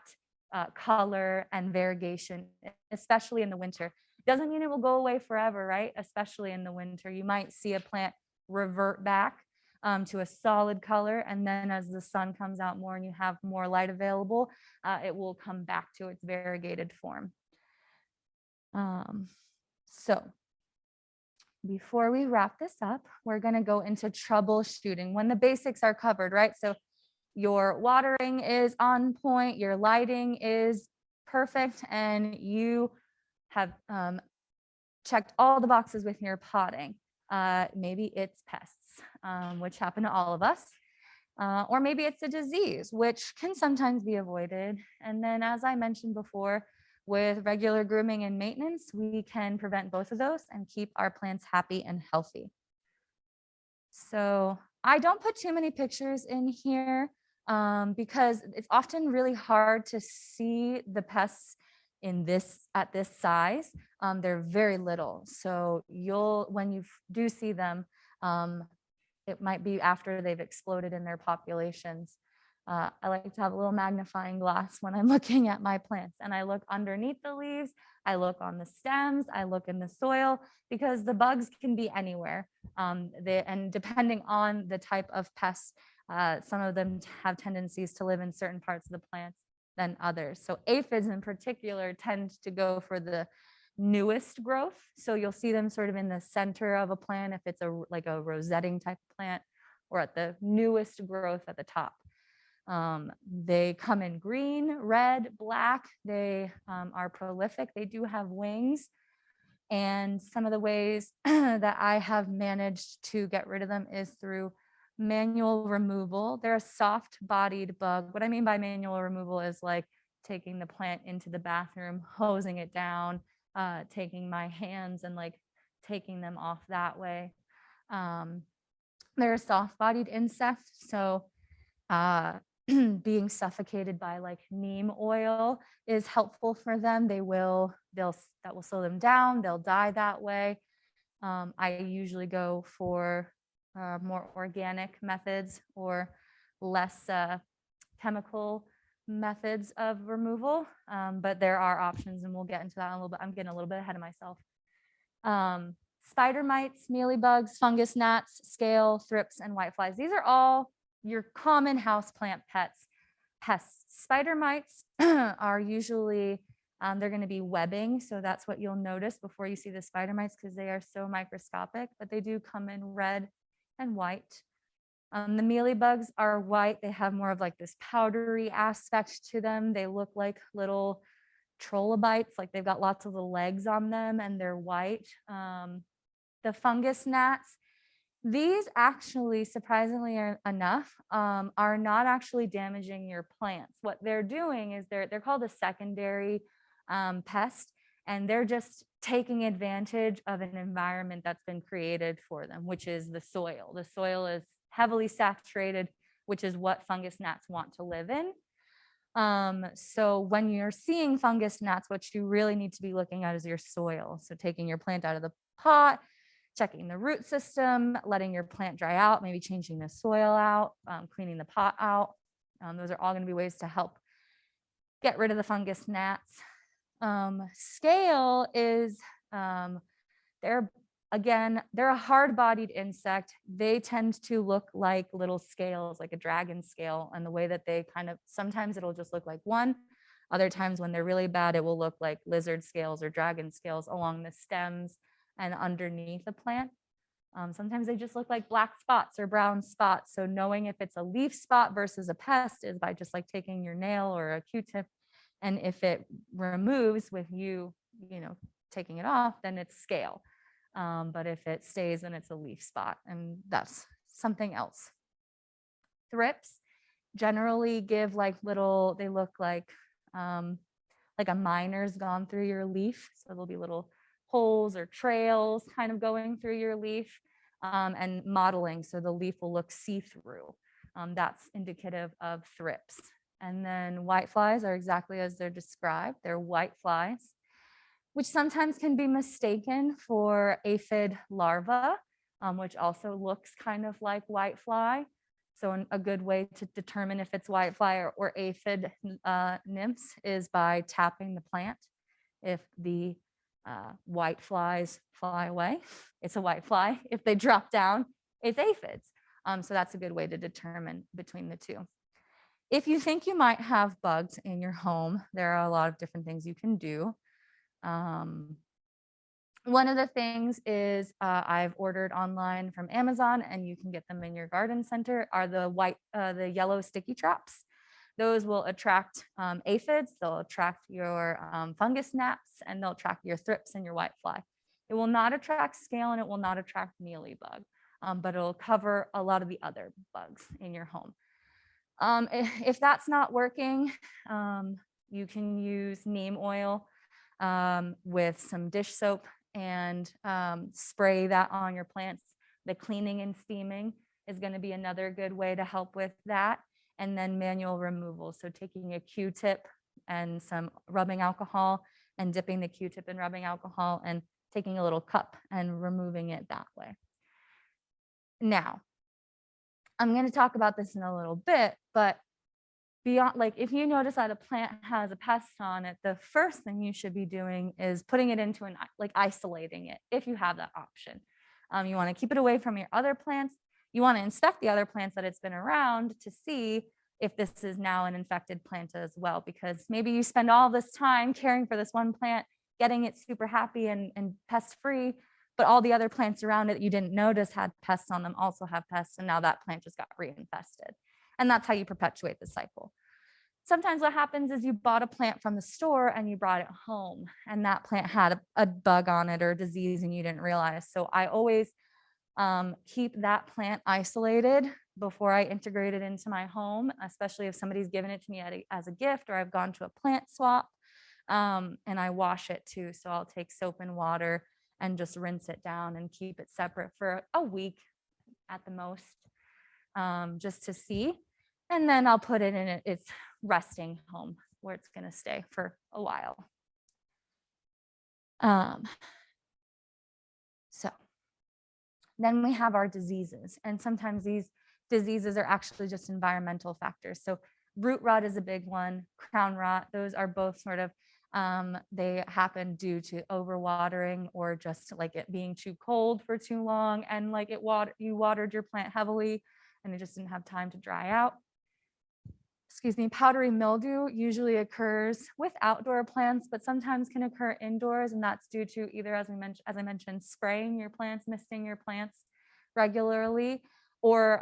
color and variegation, especially in the winter. Doesn't mean it will go away forever, right? Especially in the winter. You might see a plant revert back to a solid color, and then as the sun comes out more and you have more light available, it will come back to its variegated form. So before we wrap this up, we're going to go into troubleshooting when the basics are covered, right? So your watering is on point, your lighting is perfect, and you have checked all the boxes with your potting. Maybe it's pests, which happen to all of us. Or maybe it's a disease, which can sometimes be avoided. And then, as I mentioned before, with regular grooming and maintenance, we can prevent both of those and keep our plants happy and healthy. So I don't put too many pictures in here because it's often really hard to see the pests at this size. They're very little. So when you do see them, it might be after they've exploded in their populations. I like to have a little magnifying glass when I'm looking at my plants, and I look underneath the leaves, I look on the stems, I look in the soil, because the bugs can be anywhere. And depending on the type of pests, some of them have tendencies to live in certain parts of the plants than others. So aphids in particular tend to go for the newest growth. So you'll see them sort of in the center of a plant if it's like a rosetting type of plant, or at the newest growth at the top. They come in green, red, black. They are prolific. They do have wings. And some of the ways that I have managed to get rid of them is through manual removal. They're a soft-bodied bug. What I mean by manual removal is like taking the plant into the bathroom, hosing it down, taking my hands and like taking them off that way. They're a soft-bodied insect, so being suffocated by like neem oil is helpful for them. That will slow them down. They'll die that way. I usually go for more organic methods or less chemical methods of removal, but there are options, and we'll get into that in a little bit. I'm getting a little bit ahead of myself. Spider mites, mealybugs, fungus gnats, scale, thrips, and whiteflies. These are all your common houseplant pests. Spider mites are usually, they're going to be webbing. So that's what you'll notice before you see the spider mites, because they are so microscopic, but they do come in red and white. The mealybugs are white. They have more of like this powdery aspect to them. They look like little trilobites, like they've got lots of the legs on them, and they're white. The fungus gnats, these actually, surprisingly enough, are not actually damaging your plants. What they're doing is they're called a secondary pest, and they're just taking advantage of an environment that's been created for them, which is the soil. The soil is heavily saturated, which is what fungus gnats want to live in. So when you're seeing fungus gnats, what you really need to be looking at is your soil. So taking your plant out of the pot, checking the root system, letting your plant dry out, maybe changing the soil out, cleaning the pot out. Those are all going to be ways to help get rid of the fungus gnats. Scale is, they're a hard-bodied insect. They tend to look like little scales, like a dragon scale, and the way that they sometimes it'll just look like one. Other times when they're really bad, it will look like lizard scales or dragon scales along the stems and underneath the plant. Sometimes they just look like black spots or brown spots. So knowing if it's a leaf spot versus a pest is by just like taking your nail or a Q-tip, and if it removes with you taking it off, then it's scale. But if it stays, then it's a leaf spot, and that's something else. Thrips generally give they look like a miner's gone through your leaf. So there'll be little holes or trails kind of going through your leaf, and mottling. So the leaf will look see-through. That's indicative of thrips. And then whiteflies are exactly as they're described. They're white flies, which sometimes can be mistaken for aphid larvae, which also looks kind of like whitefly. So a good way to determine if it's whitefly or aphid nymphs is by tapping the plant. If the white flies fly away, it's a whitefly. If they drop down, it's aphids. So that's a good way to determine between the two. If you think you might have bugs in your home, there are a lot of different things you can do. One of the things is I've ordered online from Amazon, and you can get them in your garden center, are the yellow sticky traps. Those will attract aphids, they'll attract your fungus gnats, and they'll attract your thrips and your whitefly. It will not attract scale, and it will not attract mealybug, but it'll cover a lot of the other bugs in your home. If that's not working, you can use neem oil with some dish soap and spray that on your plants. The cleaning and steaming is going to be another good way to help with that. And then manual removal. So taking a Q-tip and some rubbing alcohol and dipping the Q-tip in rubbing alcohol and taking a little cup and removing it that way. Now, I'm going to talk about this in a little bit, but beyond, if you notice that a plant has a pest on it, the first thing you should be doing is putting it into isolating it, if you have that option. You want to keep it away from your other plants. You want to inspect the other plants that it's been around to see if this is now an infected plant as well, because maybe you spend all this time caring for this one plant, getting it super happy and pest-free, but all the other plants around it you didn't notice had pests on them also have pests, and now that plant just got reinfested. And that's how you perpetuate the cycle. Sometimes what happens is you bought a plant from the store and you brought it home, and that plant had a bug on it or a disease and you didn't realize. So I always Keep that plant isolated before I integrate it into my home, especially if somebody's given it to me as a gift or I've gone to a plant swap. And I wash it too. So I'll take soap and water and just rinse it down and keep it separate for a week at the most, just to see. And then I'll put it in its resting home where it's going to stay for a while. So then we have our diseases, and sometimes these diseases are actually just environmental factors. So root rot is a big one, crown rot, those are both sort of, they happen due to overwatering or just like it being too cold for too long, and like you watered your plant heavily and it just didn't have time to dry out. Excuse me, powdery mildew usually occurs with outdoor plants, but sometimes can occur indoors, and that's due to either, as I mentioned, spraying your plants, misting your plants regularly, or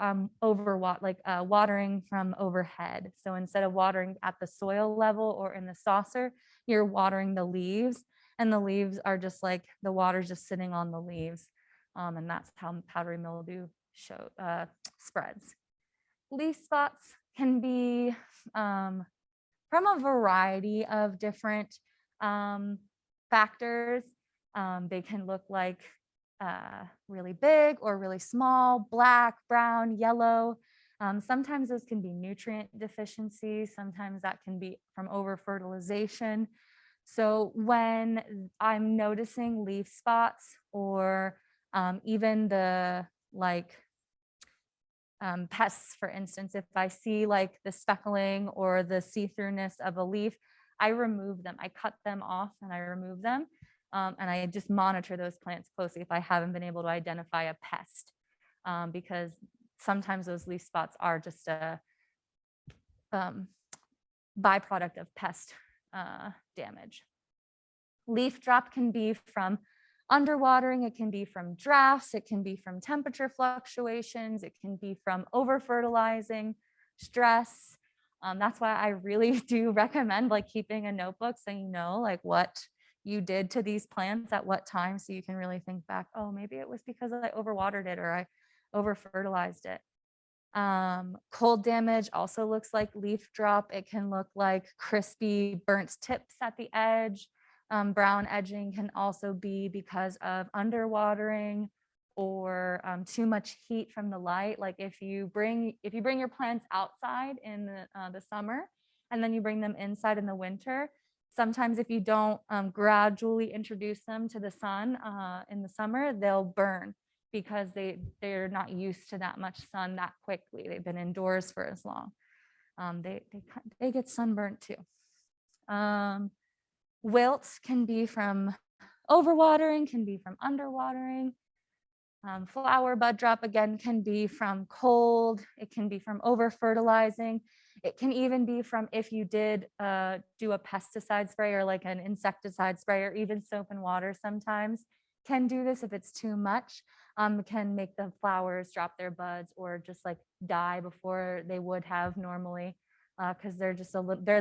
watering from overhead. So instead of watering at the soil level or in the saucer, you're watering the leaves, and the leaves are just like the water's just sitting on the leaves, and that's how powdery mildew spreads. Leaf spots can be from a variety of different factors. They can look like really big or really small, black, brown, yellow. Sometimes those can be nutrient deficiencies. Sometimes that can be from over-fertilization. So when I'm noticing leaf spots or even the pests, for instance, if I see like the speckling or the see-throughness of a leaf, I remove them. I cut them off and I remove them. And I just monitor those plants closely if I haven't been able to identify a pest, because sometimes those leaf spots are just a byproduct of pest damage. Leaf drop can be from underwatering, it can be from drafts, it can be from temperature fluctuations, it can be from over-fertilizing, stress. That's why I really do recommend like keeping a notebook so you know like what you did to these plants at what time, so you can really think back, oh, maybe it was because I overwatered it or I over-fertilized it. Cold damage also looks like leaf drop. It can look like crispy burnt tips at the edge. Brown edging can also be because of underwatering or too much heat from the light. Like if you bring your plants outside in the summer and then you bring them inside in the winter, sometimes if you don't gradually introduce them to the sun in the summer, they'll burn because they're not used to that much sun that quickly. They've been indoors for as long. They get sunburnt too. Wilts can be from overwatering, can be from underwatering. Flower bud drop again can be from cold. It can be from over fertilizing. It can even be from if you did do a pesticide spray or like an insecticide spray, or even soap and water sometimes can do this if it's too much. Can make the flowers drop their buds or just like die before they would have normally, because they're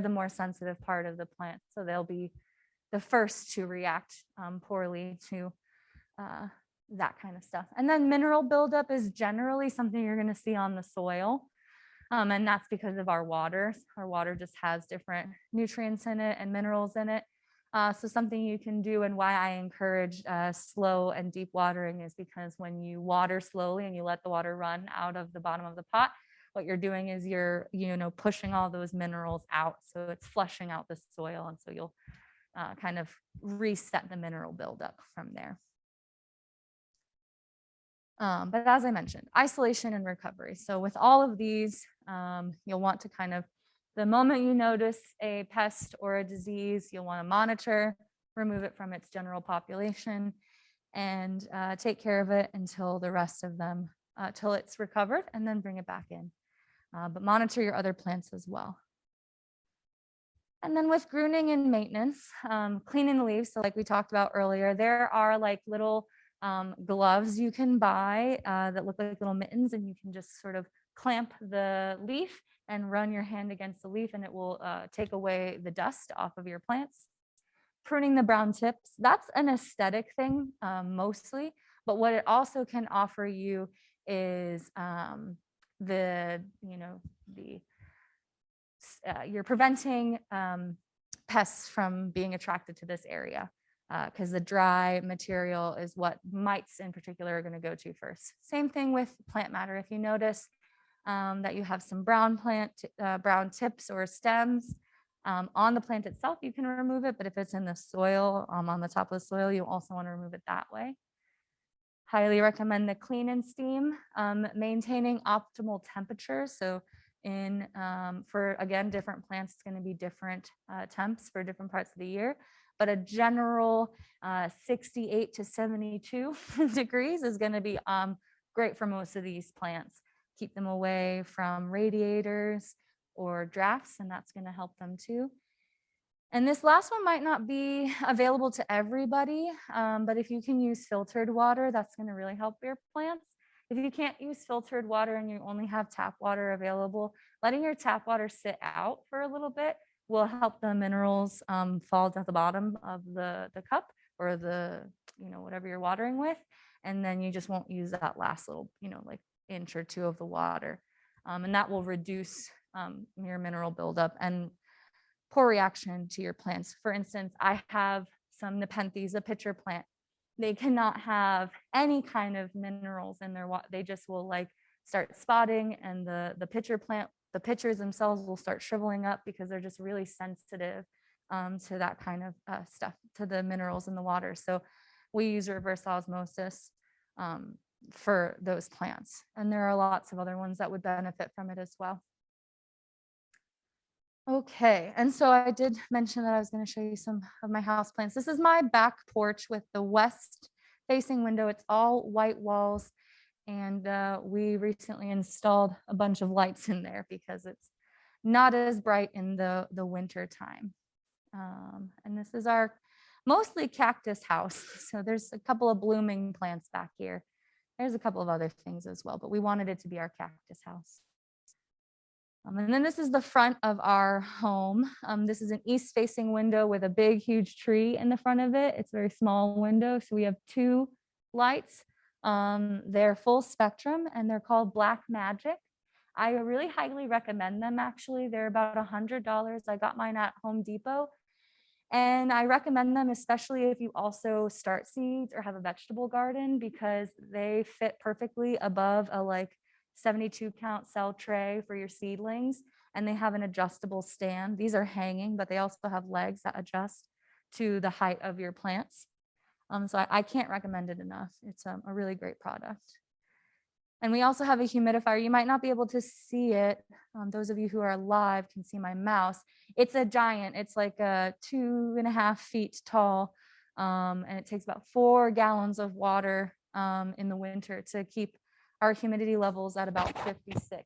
the more sensitive part of the plant. So they'll be the first to react poorly to that kind of stuff. And then mineral buildup is generally something you're going to see on the soil. And that's because of our water. Our water just has different nutrients in it and minerals in it. So something you can do, and why I encourage slow and deep watering, is because when you water slowly and you let the water run out of the bottom of the pot, what you're doing is you're pushing all those minerals out. So it's flushing out the soil, and so you'll kind of reset the mineral buildup from there. But as I mentioned, isolation and recovery. So with all of these, you'll want to kind of, the moment you notice a pest or a disease, you'll want to monitor, remove it from its general population, and take care of it until the rest of them, till it's recovered, and then bring it back in. But monitor your other plants as well. And then with pruning and maintenance, cleaning the leaves. So like we talked about earlier, there are like little gloves you can buy that look like little mittens, and you can just sort of clamp the leaf and run your hand against the leaf, and it will take away the dust off of your plants. Pruning the brown tips, that's an aesthetic thing mostly. But what it also can offer you is you're preventing pests from being attracted to this area, because the dry material is what mites in particular are going to go to first. Same thing with plant matter. If you notice that you have some brown tips or stems on the plant itself, you can remove it. But if it's in the soil, on the top of the soil, you also want to remove it that way. Highly recommend the clean and steam, maintaining optimal temperature. So for, again, different plants, it's going to be different temps for different parts of the year. But a general 68 to 72 degrees is going to be great for most of these plants. Keep them away from radiators or drafts, and that's going to help them too. And this last one might not be available to everybody, but if you can use filtered water, that's going to really help your plants. If you can't use filtered water and you only have tap water available, letting your tap water sit out for a little bit will help the minerals fall to the bottom of the cup or whatever you're watering with. And then you just won't use that last little, like inch or two of the water. And that will reduce your mineral buildup and poor reaction to your plants. For instance, I have some Nepenthes, a pitcher plant. They cannot have any kind of minerals in their water. They just will start spotting, and the pitcher plant, the pitchers themselves will start shriveling up because they're just really sensitive to that kind of stuff, to the minerals in the water. So we use reverse osmosis for those plants. And there are lots of other ones that would benefit from it as well. Okay, and so I did mention that I was going to show you some of my houseplants. This is my back porch with the west facing window. It's all white walls, and we recently installed a bunch of lights in there because it's not as bright in the winter time. And this is our mostly cactus house. So there's a couple of blooming plants back here. There's a couple of other things as well, but we wanted it to be our cactus house. And then this is the front of our home. This is an east-facing window with a big, huge tree in the front of it. It's a very small window, so we have two lights. They're full spectrum, and they're called Black Magic. I really highly recommend them, actually. They're about $100. I got mine at Home Depot. And I recommend them, especially if you also start seeds or have a vegetable garden, because they fit perfectly above a 72 count cell tray for your seedlings, and they have an adjustable stand. These are hanging, but they also have legs that adjust to the height of your plants. So I can't recommend it enough. It's a really great product. And we also have a humidifier. You might not be able to see it. Those of you who are live can see my mouse. It's a giant. It's like 2.5 feet tall, and it takes about 4 gallons of water in the winter to keep our humidity levels at about 56,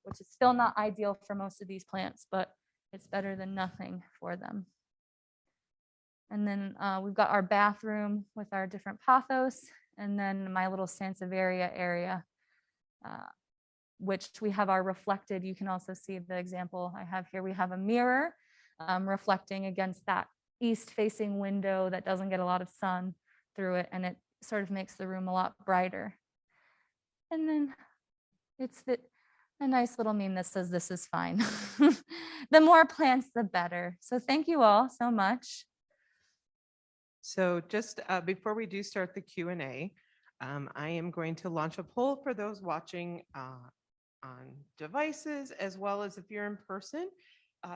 which is still not ideal for most of these plants, but it's better than nothing for them. And then we've got our bathroom with our different pothos, and then my little Sansevieria area, which we have our reflected. You can also see the example I have here. We have a mirror reflecting against that east-facing window that doesn't get a lot of sun through it, and it sort of makes the room a lot brighter. And then it's a nice little meme that says, "This is fine." The more plants, the better. So thank you all so much. So just before we do start the Q&A, I am going to launch a poll for those watching on devices, as well as if you're in person.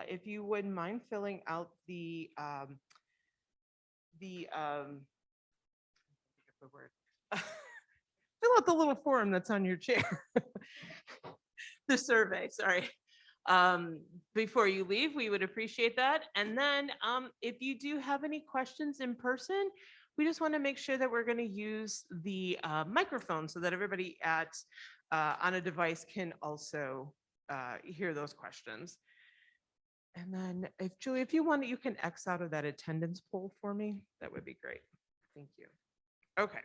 If you wouldn't mind filling out the fill out the little form that's on your chair. The survey, sorry. Before you leave, we would appreciate that. And then if you do have any questions in person, we just want to make sure that we're going to use the microphone so that everybody on a device can also hear those questions. And then if Julie, if you want, you can X out of that attendance poll for me. That would be great. Thank you. Okay.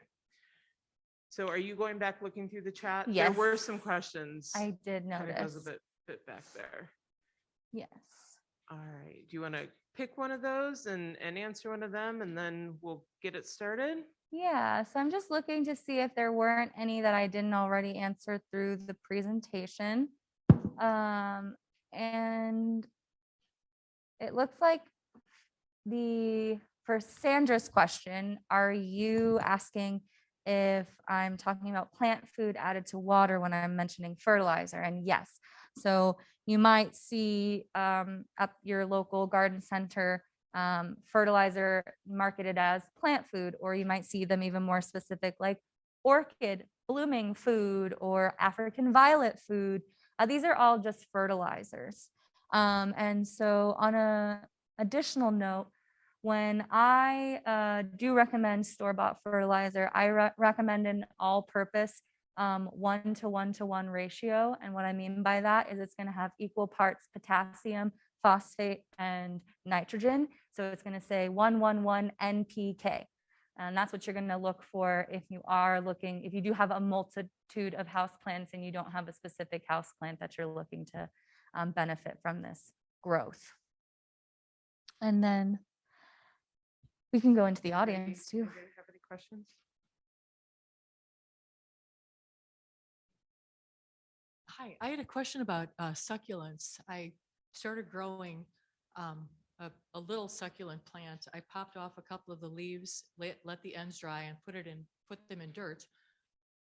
So are you going back looking through the chat? Yes. There were some questions. I did notice. It goes a bit back there. Yes. All right. Do you want to pick one of those and answer one of them, and then we'll get it started? Yeah, so I'm just looking to see if there weren't any that I didn't already answer through the presentation. And it looks like for Sandra's question, are you asking if I'm talking about plant food added to water when I'm mentioning fertilizer? And yes, so you might see at your local garden center fertilizer marketed as plant food, or you might see them even more specific like orchid blooming food or African violet food. These are all just fertilizers. And so on a additional note, when I do recommend store-bought fertilizer, I recommend an all-purpose 1 to 1 ratio. And what I mean by that is it's going to have equal parts potassium, phosphate, and nitrogen. So it's going to say 1 NPK. And that's what you're going to look for if you do have a multitude of houseplants and you don't have a specific houseplant that you're looking to benefit from this growth. And then we can go into the audience too. Anybody have any questions? Hi, I had a question about succulents. I started growing a little succulent plant. I popped off a couple of the leaves, let the ends dry, and put them in dirt.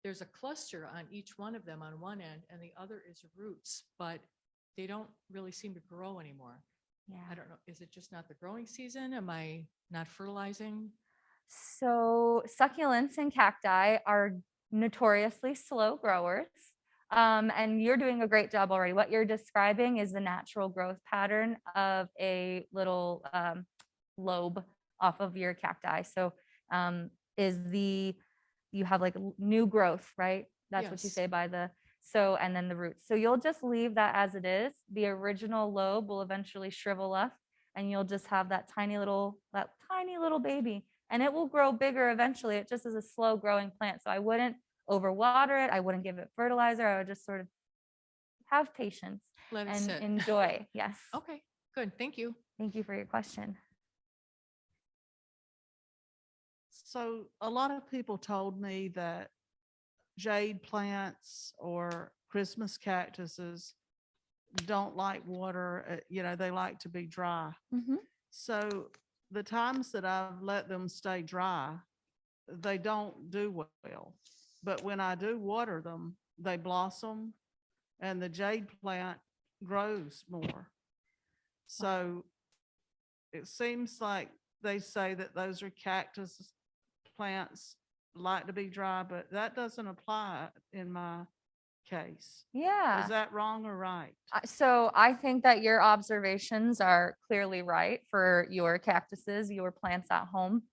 There's a cluster on each one of them on one end, and the other is roots, but they don't really seem to grow anymore. Yeah. I don't know. Is it just not the growing season? Am I not fertilizing? So succulents and cacti are notoriously slow growers. And you're doing a great job already. What you're describing is the natural growth pattern of a little lobe off of your cacti. So you have like new growth, right? That's what you Yes. say by and then the roots. So you'll just leave that as it is. The original lobe will eventually shrivel up and you'll just have that tiny little baby, and it will grow bigger eventually. It just is a slow growing plant. So I wouldn't overwater it. I wouldn't give it fertilizer. I would just sort of have patience Let it and sit. enjoy. Yes. Okay, good. Thank you. Thank you for your question. So a lot of people told me that jade plants or Christmas cactuses don't like water. They like to be dry. Mm-hmm. So the times that I've let them stay dry, they don't do well. But when I do water them, they blossom and the jade plant grows more. So it seems like they say that those are cactus plants like to be dry, but that doesn't apply in my case. Yeah. Is that wrong or right? So I think that your observations are clearly right for your cactuses, your plants at home.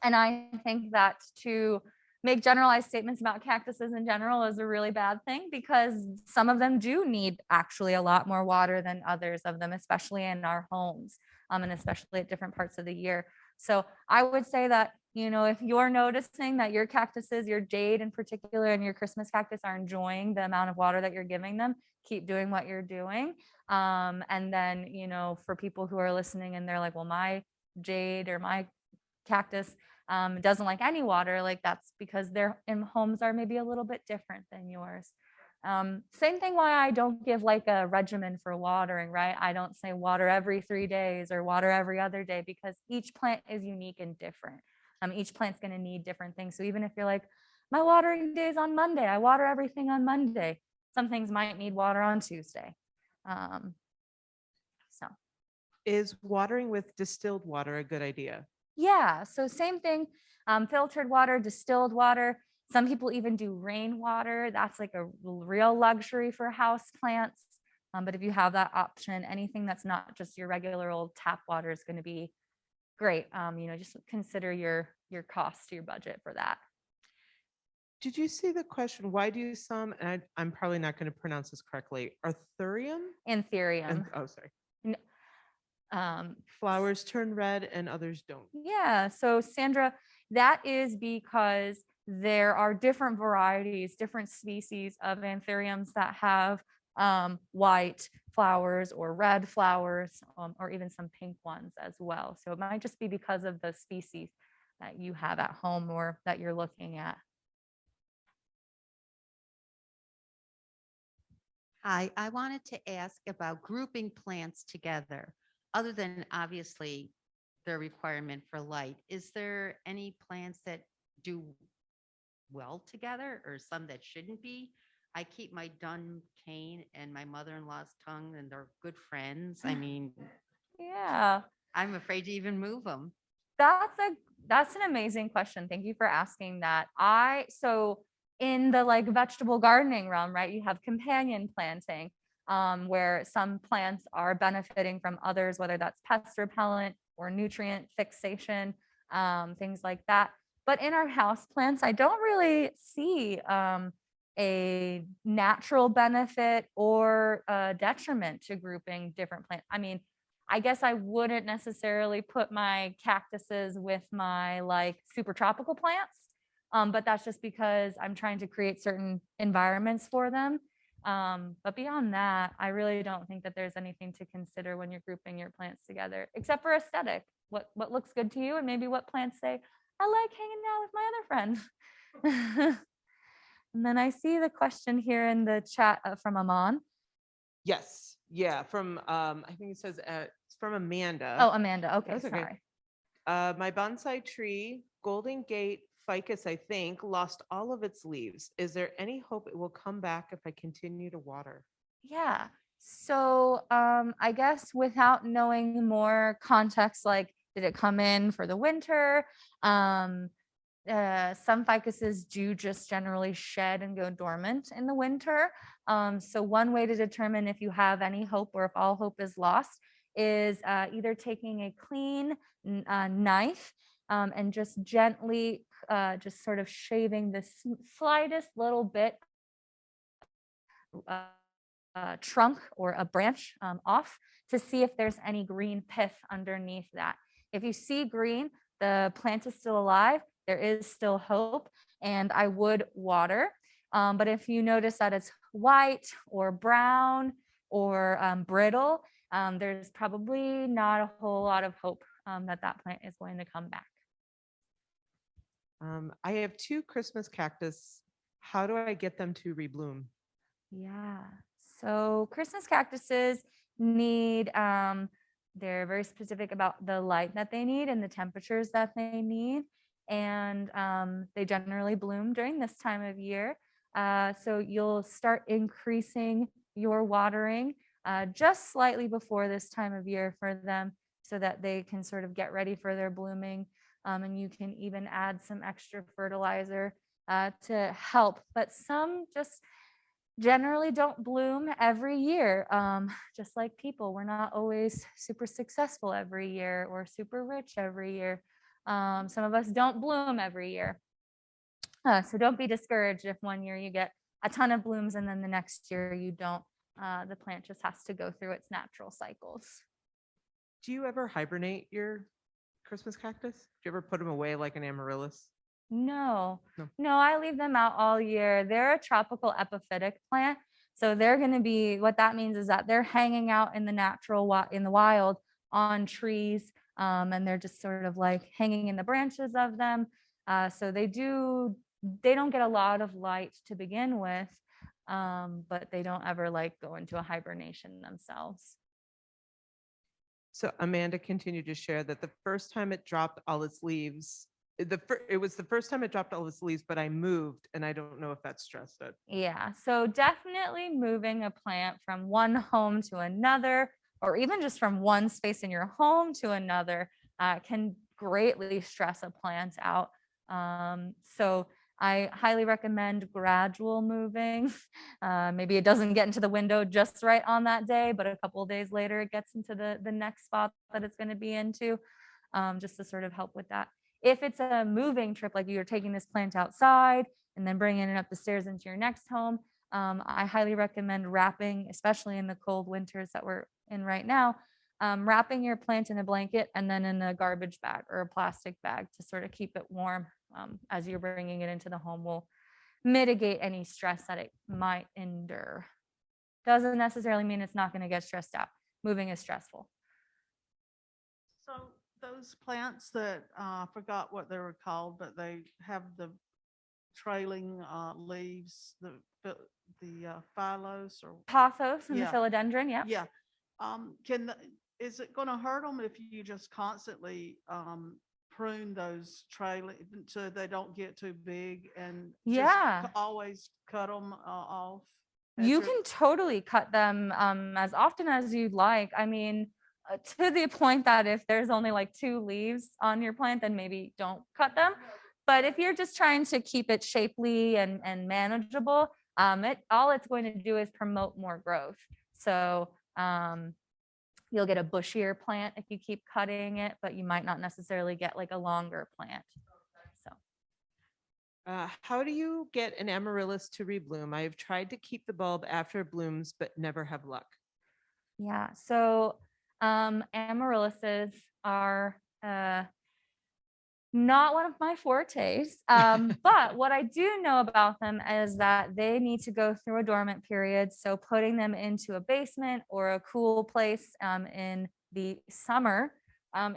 And I think that to make generalized statements about cactuses in general is a really bad thing, because some of them do need actually a lot more water than others of them, especially in our homes, and especially at different parts of the year. So I would say that, if you're noticing that your cactuses, your jade in particular, and your Christmas cactus are enjoying the amount of water that you're giving them, keep doing what you're doing. And then, for people who are listening and they're like, well, my jade or my cactus doesn't like any water, like that's because their homes are maybe a little bit different than yours. Same thing why I don't give like a regimen for watering, right? I don't say water every 3 days or water every other day, because each plant is unique and different. Each plant's going to need different things. So even if you're like, my watering day is on Monday, I water everything on Monday. Some things might need water on Tuesday. So Is watering with distilled water a good idea? yeah, so same thing, filtered water, distilled water. Some people even do rainwater. That's like a real luxury for house plants. But if you have that option, anything that's not just your regular old tap water is going to be great. Just consider your cost, your budget for that. Did you see the question? Why do some, and I'm probably not going to pronounce this correctly, Arthurium? Anthurium. Oh, sorry. Um, Flowers turn red and others don't. Yeah. So Sandra, that is because there are different varieties, different species of anthuriums that have white flowers or red flowers, or even some pink ones as well. So it might just be because of the species. that you have at home or that you're looking at. Hi, I wanted to ask about grouping plants together. Other than obviously the requirement for light, is there any plants that do well together or some that shouldn't be? I keep my dun cane and my mother-in-law's tongue and they're good friends. I mean, Yeah. I'm afraid to even move them. That's an amazing question. Thank you for asking that. So in the like vegetable gardening realm, right, you have companion planting, where some plants are benefiting from others, whether that's pest repellent or nutrient fixation, things like that. But in our house plants, I don't really see a natural benefit or a detriment to grouping different plants. I mean, I guess I wouldn't necessarily put my cactuses with my like super tropical plants, but that's just because I'm trying to create certain environments for them. But beyond that, I really don't think that there's anything to consider when you're grouping your plants together, except for aesthetic. What looks good to you, and maybe what plants say, I like hanging out with my other friend. And then I see the question here in the chat from Aman. Yes. Yeah. From, I think it says, it's from Amanda. Oh, Amanda. Okay, That's okay. sorry. My bonsai tree, Golden Gate ficus, I think, lost all of its leaves. Is there any hope it will come back if I continue to water? Yeah. So I guess without knowing more context, like did it come in for the winter? Some ficuses do just generally shed and go dormant in the winter. So one way to determine if you have any hope or if all hope is lost is either taking a clean knife and just gently just sort of shaving the slightest little bit trunk or a branch off to see if there's any green pith underneath that. If you see green, the plant is still alive, there is still hope, and I would water. But if you notice that it's white or brown or brittle, there's probably not a whole lot of hope that that plant is going to come back. I have 2 Christmas cactus. How do I get them to rebloom? Yeah. So Christmas cactuses need, they're very specific about the light that they need and the temperatures that they need. And they generally bloom during this time of year. So you'll start increasing your watering just slightly before this time of year for them so that they can sort of get ready for their blooming. And you can even add some extra fertilizer to help. But some just generally don't bloom every year. Just like people, we're not always super successful every year or super rich every year. Some of us don't bloom every year. So don't be discouraged if one year you get a ton of blooms and then the next year you don't. The plant just has to go through its natural cycles. Do you ever hibernate your Christmas cactus? Do you ever put them away like an amaryllis? No, No. no, I leave them out all year. They're a tropical epiphytic plant. So they're going to be, what that means is that they're hanging out in the natural, in the wild on trees. And they're just sort of like hanging in the branches of them. So they don't get a lot of light to begin with, but they don't ever like go into a hibernation themselves. So Amanda continued to share that the first time it dropped all its leaves, it was the first time it dropped all its leaves, but I moved and I don't know if that stressed it. Yeah, so definitely moving a plant from one home to another, or even just from one space in your home to another, can greatly stress a plant out. So I highly recommend gradual moving. Maybe it doesn't get into the window just right on that day, but a couple of days later it gets into the next spot that it's going to be into, just to sort of help with that. If it's a moving trip, like you're taking this plant outside and then bringing it up the stairs into your next home, I highly recommend wrapping, especially in the cold winters that we're in right now, wrapping your plant in a blanket and then in a garbage bag or a plastic bag to sort of keep it warm as you're bringing it into the home will mitigate any stress that it might endure. Doesn't necessarily mean it's not going to get stressed out. Moving is stressful. So those plants that, I forgot what they were called, but they have the trailing leaves, the phyllos or, Pothos and the Yeah. philodendron, yeah. yeah. Is it going to hurt them if you just constantly prune those trailing so they don't get too big and just Yeah. always cut them off? as You you're- can totally cut them as often as you'd like. I mean, to the point that if there's only like 2 leaves on your plant, then maybe don't cut them. But if you're just trying to keep it shapely and manageable, all it's going to do is promote more growth. So you'll get a bushier plant if you keep cutting it, but you might not necessarily get like a longer plant. So. How do you get an amaryllis to rebloom? I have tried to keep the bulb after it blooms, but never have luck. Yeah, so amaryllises are not one of my fortes, but what I do know about them is that they need to go through a dormant period. So putting them into a basement or a cool place in the summer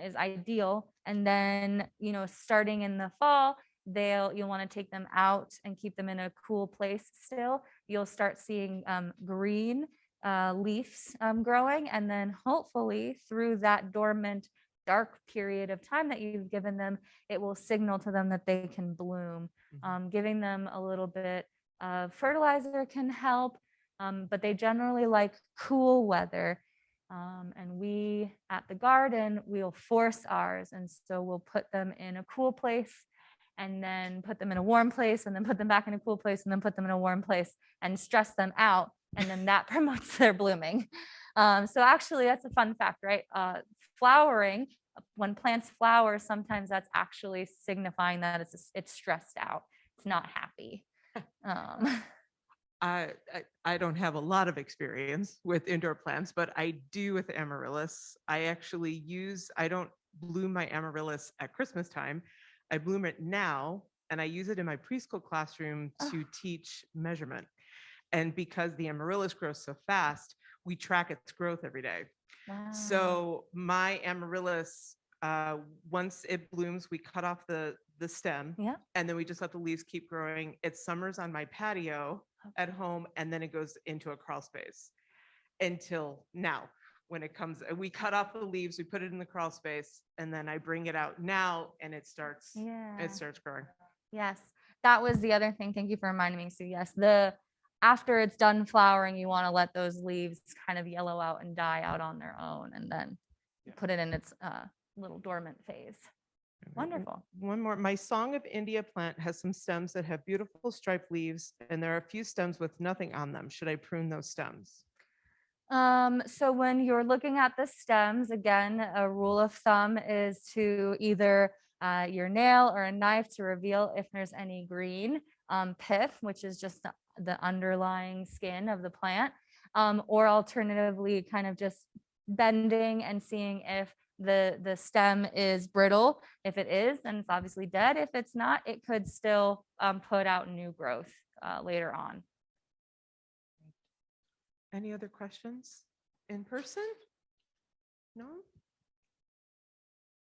is ideal. And then, starting in the fall, you'll want to take them out and keep them in a cool place still. You'll start seeing green leaves growing, and then hopefully through that dormant dark period of time that you've given them, it will signal to them that they can bloom. Giving them a little bit of fertilizer can help, but they generally like cool weather. And we at the garden, we'll force ours, and so we'll put them in a cool place and then put them in a warm place and then put them back in a cool place and then put them in a warm place and stress them out, and then that promotes their blooming. So actually that's a fun fact, right? Flowering, when plants flower, sometimes that's actually signifying that it's stressed out. It's not happy. I don't have a lot of experience with indoor plants, but I do with amaryllis. I don't bloom my amaryllis at Christmas time. I bloom it now, and I use it in my preschool classroom to teach measurement. And because the amaryllis grows so fast, we track its growth every day. Wow. So my amaryllis, once it blooms, we cut off the stem, Yeah. and then we just let the leaves keep growing. It summers on my patio at home, and then it goes into a crawl space until now. When it comes, we cut off the leaves, we put it in the crawl space, and then I bring it out now, and it starts growing. Yes, that was the other thing. Thank you for reminding me. So yes, after it's done flowering, you want to let those leaves kind of yellow out and die out on their own, and then put it in its little dormant phase. Wonderful. One more. My Song of India plant has some stems that have beautiful striped leaves, and there are a few stems with nothing on them. Should I prune those stems? So when you're looking at the stems, again, a rule of thumb is to either your nail or a knife to reveal if there's any green pith, which is just the underlying skin of the plant, or alternatively kind of just bending and seeing if the stem is brittle. If it is, then it's obviously dead. If it's not, it could still put out new growth later on. Any other questions in person? No?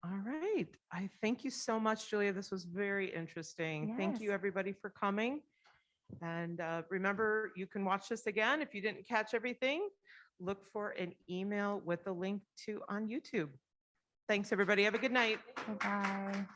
All right. I thank you so much, Julia. This was very interesting. Thank you, Yes. everybody, for coming. And remember, you can watch this again. If you didn't catch everything, look for an email with the link to on YouTube. Thanks, everybody. Have a good night. Bye-bye.